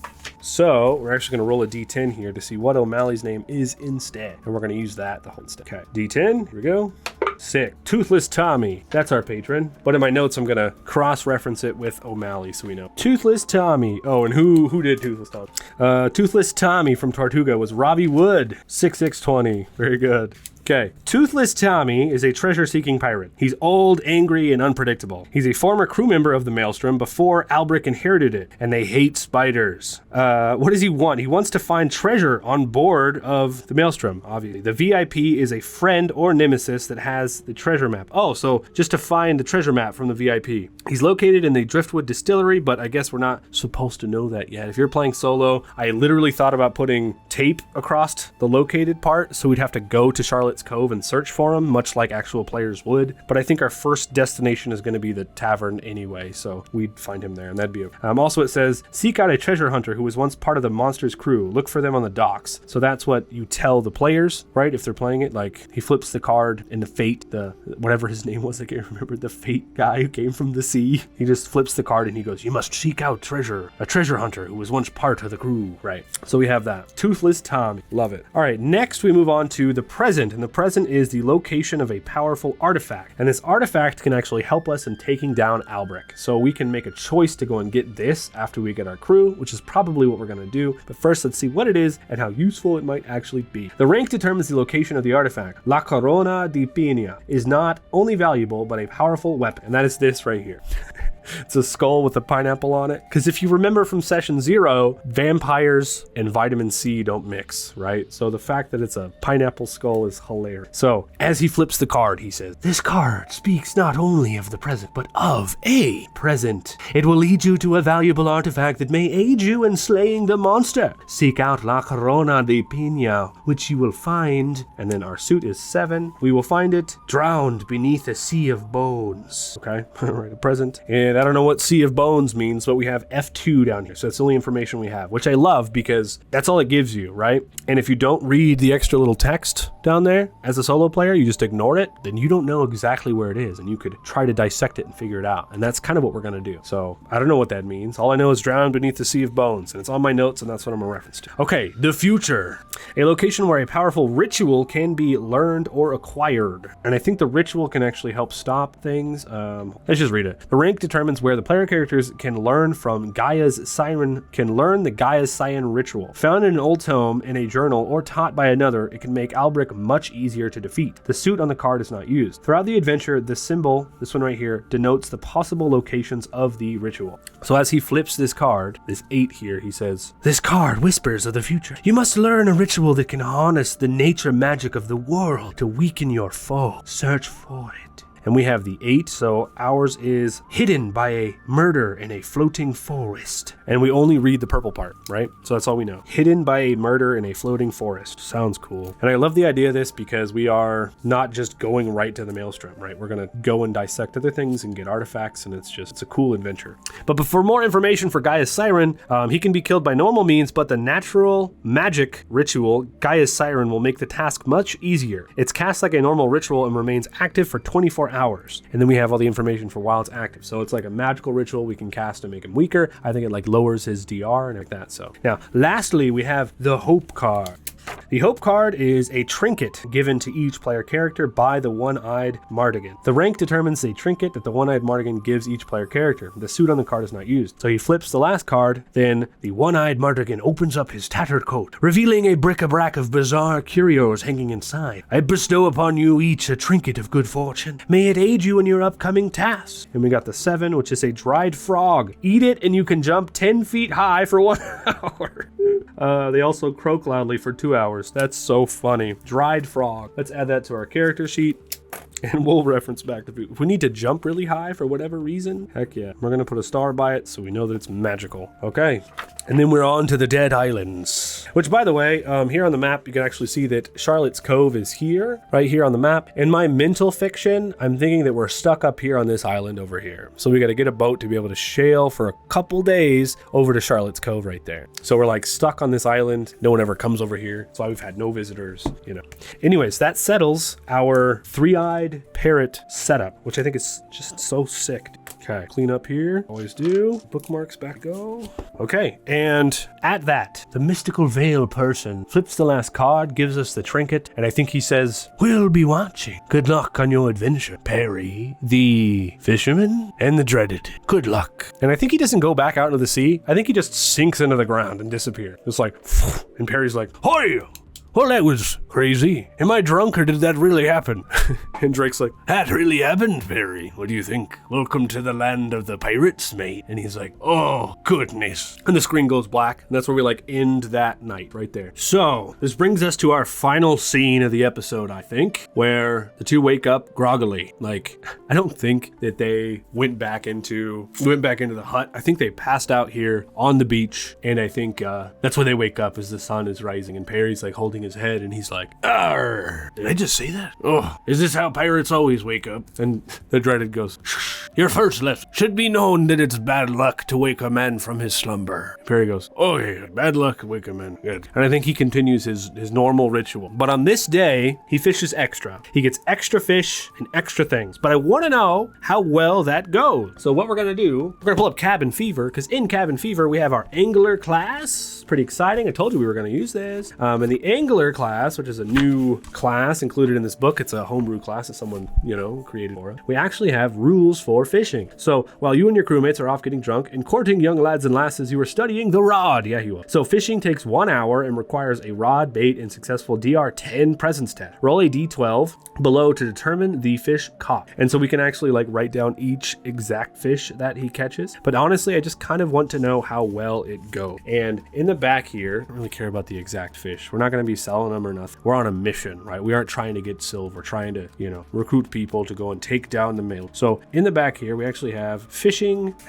So we're actually going to roll a d10 here to see what O'Malley's name is instead. And we're going to use that the whole instead. Okay, d10, here we go. Sick. Toothless Tommy. That's our patron. But in my notes, I'm going to cross-reference it with O'Malley so we know. Toothless Tommy. Oh, and who did Toothless Tommy? Toothless Tommy from Tortuga was Robbie Wood. 6620. Very good. Okay, Toothless Tommy is a treasure-seeking pirate. He's old, angry, and unpredictable. He's a former crew member of the Maelstrom before Albrecht inherited it, and they hate spiders. What does he want? He wants to find treasure on board of the Maelstrom, obviously. The VIP is a friend or nemesis that has the treasure map. Oh, so just to find the treasure map from the VIP. He's located in the Driftwood Distillery, but I guess we're not supposed to know that yet. If you're playing solo, I literally thought about putting tape across the located part, so we'd have to go to Charlotte's Cove and search for him, much like actual players would. But I think our first destination is going to be the tavern anyway, so we'd find him there, and that'd be it. Also, it says, seek out a treasure hunter who was once part of the monster's crew. Look for them on the docks. So that's what you tell the players, right? If they're playing it, like he flips the card in the Fate, the whatever his name was, I can't remember, the Fate guy who came from the sea. He just flips the card and he goes, you must seek out a treasure hunter who was once part of the crew, right? So we have that. Toothless Tommy. Love it. All right, next we move on to the present, and the present is the location of a powerful artifact, and this artifact can actually help us in taking down Albrecht. So we can make a choice to go and get this after we get our crew, which is probably what we're going to do. But first, let's see what it is and how useful it might actually be. The rank determines the location of the artifact. La Corona di Pina is not only valuable, but a powerful weapon, and that is this right here. It's a skull with a pineapple on it. Because if you remember from session 0, vampires and vitamin C don't mix, right? So the fact that it's a pineapple skull is hilarious. So as he flips the card, he says, this card speaks not only of the present, but of a present. It will lead you to a valuable artifact that may aid you in slaying the monster. Seek out La Corona de Pina, which you will find, and then our suit is 7. We will find it drowned beneath a sea of bones. Okay, all right, a present. And I don't know what Sea of Bones means, but we have F2 down here. So that's the only information we have, which I love because that's all it gives you, right? And if you don't read the extra little text down there as a solo player, you just ignore it, then you don't know exactly where it is. And you could try to dissect it and figure it out. And that's kind of what we're going to do. So I don't know what that means. All I know is drowned beneath the Sea of Bones. And it's on my notes, and that's what I'm going to reference to. Okay, the future. A location where a powerful ritual can be learned or acquired. And I think the ritual can actually help stop things. Let's just read it. The rank determines where the player characters can learn from Gaia's Siren, the Gaia's Siren ritual. Found in an old tome, in a journal, or taught by another, it can make Albrecht much easier to defeat. The suit on the card is not used. Throughout the adventure, the symbol, this one right here, denotes the possible locations of the ritual. So as he flips this card, this 8 here, he says, this card whispers of the future. You must learn a ritual that can harness the nature magic of the world to weaken your foe. Search for it. And we have the 8, so ours is hidden by a murder in a floating forest. And we only read the purple part, right? So that's all we know. Hidden by a murder in a floating forest. Sounds cool. And I love the idea of this because we are not just going right to the Maelstrom, right? We're going to go and dissect other things and get artifacts, and it's a cool adventure. But for more information for Gaia's Siren, he can be killed by normal means, but the natural magic ritual, Gaia's Siren, will make the task much easier. It's cast like a normal ritual and remains active for 24 hours. And then we have all the information for while it's active. So it's like a magical ritual we can cast to make him weaker. I think it like lowers his DR and like that. So now, lastly, we have the Hope card. The Hope card is a trinket given to each player character by the One-Eyed Mardigan. The rank determines the trinket that the One-Eyed Mardigan gives each player character. The suit on the card is not used. So he flips the last card, then the One-Eyed Mardigan opens up his tattered coat, revealing a bric-a-brac of bizarre curios hanging inside. I bestow upon you each a trinket of good fortune. May it aid you in your upcoming tasks. And we got the 7, which is a dried frog. Eat it and you can jump 10 feet high for 1 hour. They also croak loudly for 2 hours. That's so funny. Dried frog. Let's add that to our character sheet. And we'll reference back to food. If we need to jump really high for whatever reason, heck yeah. We're going to put a star by it so we know that it's magical. Okay. And then we're on to the Dead Islands. Which, by the way, here on the map, you can actually see that Charlotte's Cove is here, right here on the map. In my mental fiction, I'm thinking that we're stuck up here on this island over here. So we got to get a boat to be able to sail for a couple days over to Charlotte's Cove right there. So we're like stuck on this island. No one ever comes over here. That's why we've had no visitors, you know. Anyways, that settles our 3-eyed parrot setup, which I think is just so sick. Okay, clean up here. Always do. Bookmarks back go. Okay, and at that, the mystical veil person flips the last card, gives us the trinket, and I think he says, "We'll be watching. Good luck on your adventure, Perry, the fisherman, and the dreaded. Good luck." And I think he doesn't go back out into the sea. I think he just sinks into the ground and disappears. It's like, and Perry's like, "Hoy! Well, that was crazy. Am I drunk or did that really happen?" And Drake's like, "That really happened, Perry. What do you think? Welcome to the land of the pirates, mate." And he's like, "Oh, goodness." And the screen goes black. And that's where we like end that night right there. So this brings us to our final scene of the episode, I think, where the two wake up groggily. Like, I don't think that they went back into the hut. I think they passed out here on the beach. And I think that's when they wake up as the sun is rising. And Perry's like holding his head and he's like, "Arr, did I just say that? Oh, is this how pirates always wake up?" And the dreaded goes, "Shh, your first left. Should be known that it's bad luck to wake a man from his slumber." Perry goes, "Oh yeah, bad luck to wake a man. Good." And I think he continues his normal ritual. But on this day, he fishes extra. He gets extra fish and extra things. But I want to know how well that goes. So what we're going to do, we're going to pull up Cabin Fever, because in Cabin Fever, we have our Angler class. Pretty exciting. I told you we were going to use this. And the Angler class, which is a new class included in this book. It's a homebrew class that someone, created for us. We actually have rules for fishing. So while you and your crewmates are off getting drunk and courting young lads and lasses, you are studying the rod. Yeah, you will. So fishing takes 1 hour and requires a rod, bait, and successful DR10 presence test. Roll a D12 below to determine the fish caught. And so we can actually like write down each exact fish that he catches. But honestly, I just kind of want to know how well it goes. And in the back here, I don't really care about the exact fish. We're not going to be selling them or nothing. We're on a mission, right? We aren't trying to get silver. We're trying to, recruit people to go and take down the male. So in the back here, we actually have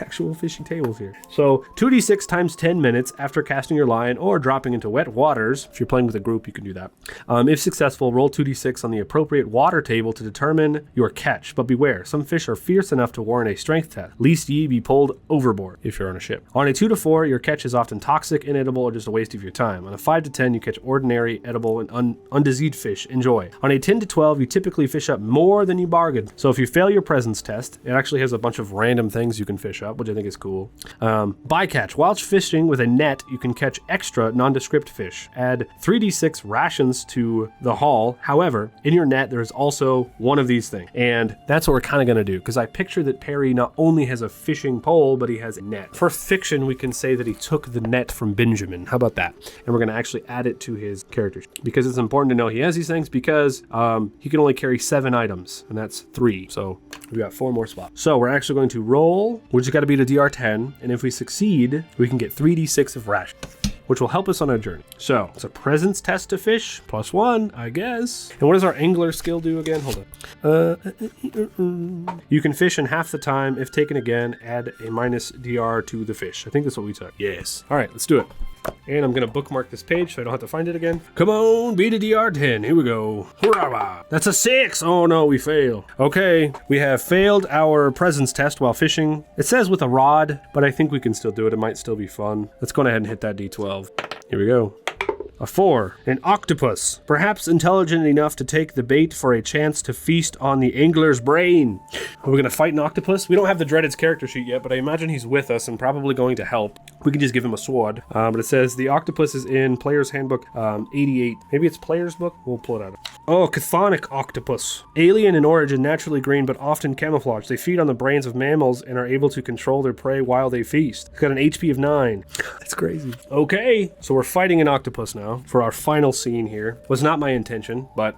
actual fishing tables here. So 2d6 times 10 minutes after casting your line or dropping into wet waters. If you're playing with a group, you can do that. If successful, roll 2d6 on the appropriate water table to determine your catch. But beware, some fish are fierce enough to warrant a strength test, lest ye be pulled overboard if you're on a ship. On a 2 to 4, your catch is often toxic, inedible, or just a waste of your time. On a 5 to 10, you catch ordinary, edible, and undiseased fish. Enjoy. On a 10 to 12, you typically fish up more than you bargained. So if you fail your presence test, it actually has a bunch of random things you can fish up, which I think is cool. Bycatch. Whilst fishing with a net, you can catch extra nondescript fish. Add 3d6 rations to the haul. However, in your net, there is also one of these things. And that's what we're kind of going to do, because I picture that Perry not only has a fishing pole, but he has a net. For fiction, we can say that he took the net from Benjamin. How about that? And we're going to actually add it to his character sheet, because it's important to know he has these things, because he can only carry 7 items, and that's 3. So we got 4 more spots. So we're actually going to roll. We just got to beat a DR10, and if we succeed, we can get 3d6 of ration, which will help us on our journey. So it's a presence test to fish, +1, I guess. And what does our angler skill do again? Hold on. You can fish in half the time. If taken again, add a -DR to the fish. I think that's what we took. Yes. All right, let's do it. And I'm going to bookmark this page so I don't have to find it again. Come on, beat a DR10. Here we go. Hurrah! That's a 6. Oh no, we fail. Okay, we have failed our presence test while fishing. It says with a rod, but I think we can still do it. It might still be fun. Let's go ahead and hit that D12. Here we go. A 4. An octopus. Perhaps intelligent enough to take the bait for a chance to feast on the angler's brain. Are we going to fight an octopus? We don't have the Dreaded's character sheet yet, but I imagine he's with us and probably going to help. We can just give him a sword. But it says the octopus is in Player's Handbook 88. Maybe it's Player's Book? We'll pull it out. Oh, chthonic octopus. Alien in origin, naturally green, but often camouflaged. They feed on the brains of mammals and are able to control their prey while they feast. It's got an HP of 9. That's crazy. Okay, so we're fighting an octopus now for our final scene here. Was not my intention, but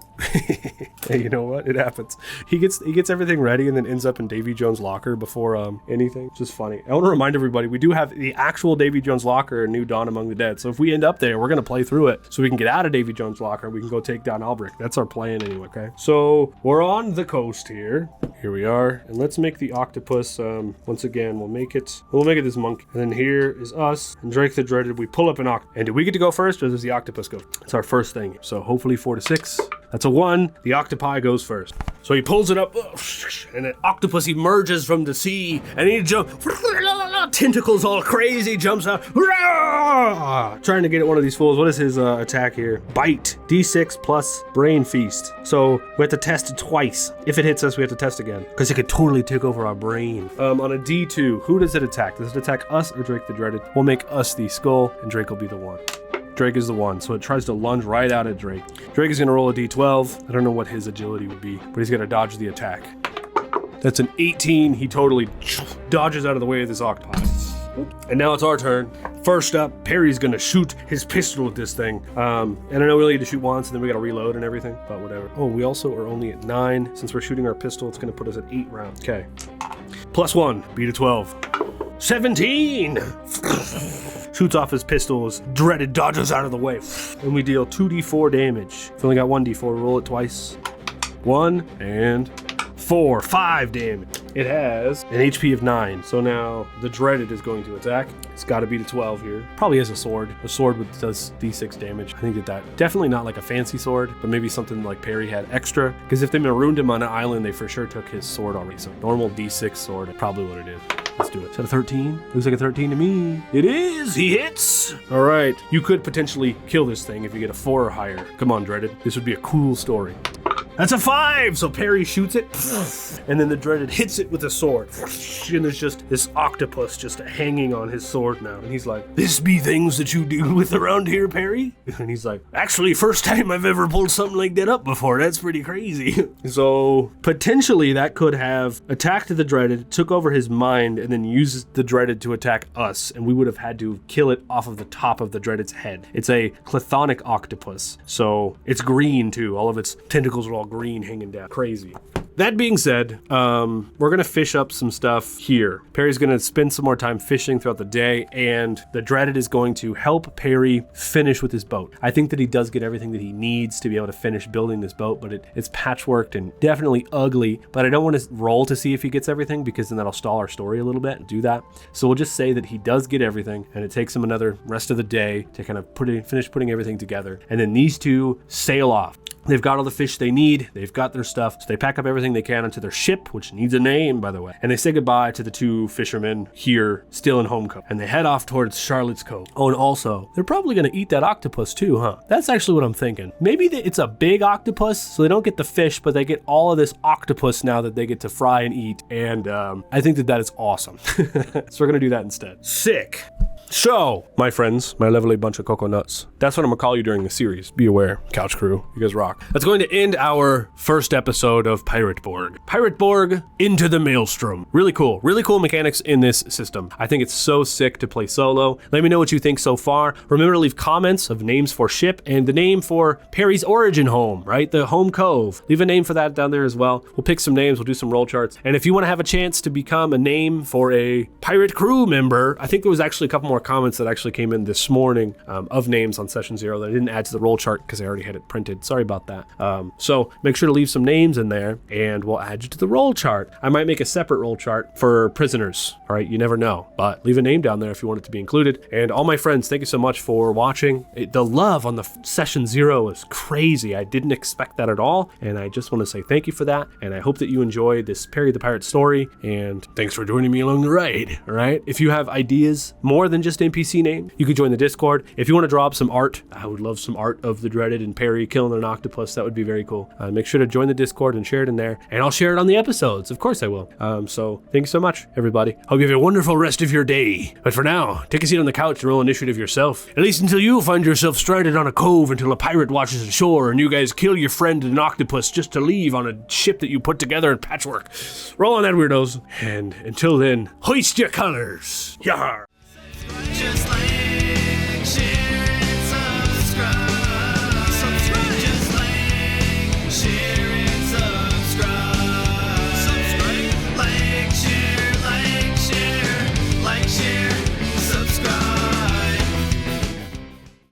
hey, you know what? It happens. He gets everything ready and then ends up in Davy Jones' locker before anything. It's just funny. I want to remind everybody, we do have the actual Davy Jones' locker in New Dawn Among the Dead. So if we end up there, we're going to play through it so we can get out of Davy Jones' locker and we can go take down Albrecht. That's our plan anyway, okay? So we're on the coast here. Here we are. And let's make the octopus, once again, we'll make it this monkey. And then here is us and Drake the Dreaded. We pull up an octopus. And did we get to go first or does the octopus go? It's our first thing. So hopefully 4 to 6. That's a 1. The octopi goes first. So he pulls it up, and an octopus emerges from the sea, and he jumps, tentacles all crazy, jumps out, trying to get at one of these fools. What is his attack here? Bite, D6 plus brain feast. So we have to test it twice. If it hits us, we have to test again, because it could totally take over our brain. On a D2, who does it attack? Does it attack us or Drake the Dreaded? We'll make us the skull, and Drake will be the 1. Drake is the 1, so it tries to lunge right out at Drake. Drake is going to roll a d12. I don't know what his agility would be, but he's going to dodge the attack. That's an 18. He totally dodges out of the way of this octopus. And now it's our turn. First up, Perry's going to shoot his pistol at this thing. And I know we only need to shoot once, and then we got to reload and everything, but whatever. Oh, we also are only at 9. Since we're shooting our pistol, it's going to put us at 8 rounds. Okay. +1, beat a 12. 17! Shoots off his pistols, Dreaded dodges out of the way, and we deal 2d4 damage. We've only got 1d4, roll it twice. 1 and 4, 5 damage. It has an HP of 9, so now the Dreaded is going to attack. It's got to beat a 12 here. Probably has a sword. A sword does d6 damage. I think that definitely not like a fancy sword, but maybe something like Perry had extra, because if they marooned him on an island, they for sure took his sword already. So normal d6 sword, probably what it is. Let's do it. Is that a 13? Looks like a 13 to me. It is! He hits! All right. You could potentially kill this thing if you get a 4 or higher. Come on, Dreaded. This would be a cool story. That's a 5! So Perry shoots it, and then the Dreaded hits it with a sword. And there's just this octopus just hanging on his sword now. And he's like, "This be things that you do with around here, Perry?" And he's like, "Actually, first time I've ever pulled something like that up before. That's pretty crazy." So potentially that could have attacked the Dreaded, took over his mind, and then used the Dreaded to attack us. And we would have had to kill it off of the top of the Dreaded's head. It's a chthonic octopus. So it's green too. All of its tentacles are all green hanging down. Crazy. That being said, we're going to fish up some stuff here. Perry's going to spend some more time fishing throughout the day, and the Dreaded is going to help Perry finish with his boat. I think that he does get everything that he needs to be able to finish building this boat, but it's patchworked and definitely ugly, but I don't want to roll to see if he gets everything, because then that'll stall our story a little bit and do that. So we'll just say that he does get everything, and it takes him another rest of the day to kind of finish putting everything together. And then these two sail off. They've got all the fish they need. They've got their stuff. So they pack up everything they can onto their ship, which needs a name, by the way. And they say goodbye to the 2 fishermen here, still in Home Cove. And they head off towards Charlotte's Cove. Oh, and also, they're probably going to eat that octopus too, huh? That's actually what I'm thinking. Maybe it's a big octopus, so they don't get the fish, but they get all of this octopus now that they get to fry and eat. And I think that is awesome. So we're going to do that instead. Sick. So, my friends, my lovely bunch of coconuts, that's what I'm gonna call you during the series. Be aware, Couch Crew, you guys rock. That's going to end our first episode of PirateBorg. PirateBorg into the Maelstrom. Really cool mechanics in this system. I think it's so sick to play solo. Let me know what you think so far. Remember to leave comments of names for ship and the name for Perry's origin home, right? The Home Cove. Leave a name for that down there as well. We'll pick some names, we'll do some roll charts. And if you want to have a chance to become a name for a pirate crew member, I think there was actually a couple more comments that actually came in this morning of names on session 0 that I didn't add to the roll chart because I already had it printed. Sorry about that. So make sure to leave some names in there and we'll add you to the roll chart. I might make a separate roll chart for prisoners. All right, you never know, but leave a name down there if you want it to be included. And all my friends, thank you so much for watching. The love on the session 0 is crazy. I didn't expect that at all, and I just want to say thank you for that. And I hope that you enjoyed this Perry the Pirate story, and thanks for joining me along the ride. All right, if you have ideas more than just NPC name, you can join the Discord. If you want to draw up some art, I would love some art of the Dreaded and Perry killing an octopus. That would be very cool. Make sure to join the Discord and share it in there, and I'll share it on the episodes. Of course I will. So thanks so much, everybody. Hope you have a wonderful rest of your day. But for now, take a seat on the couch and roll initiative yourself. At least until you find yourself stranded on a cove until a pirate washes ashore and you guys kill your friend an octopus just to leave on a ship that you put together in patchwork. Roll on that, weirdos. And until then, hoist your colors. Yar! Just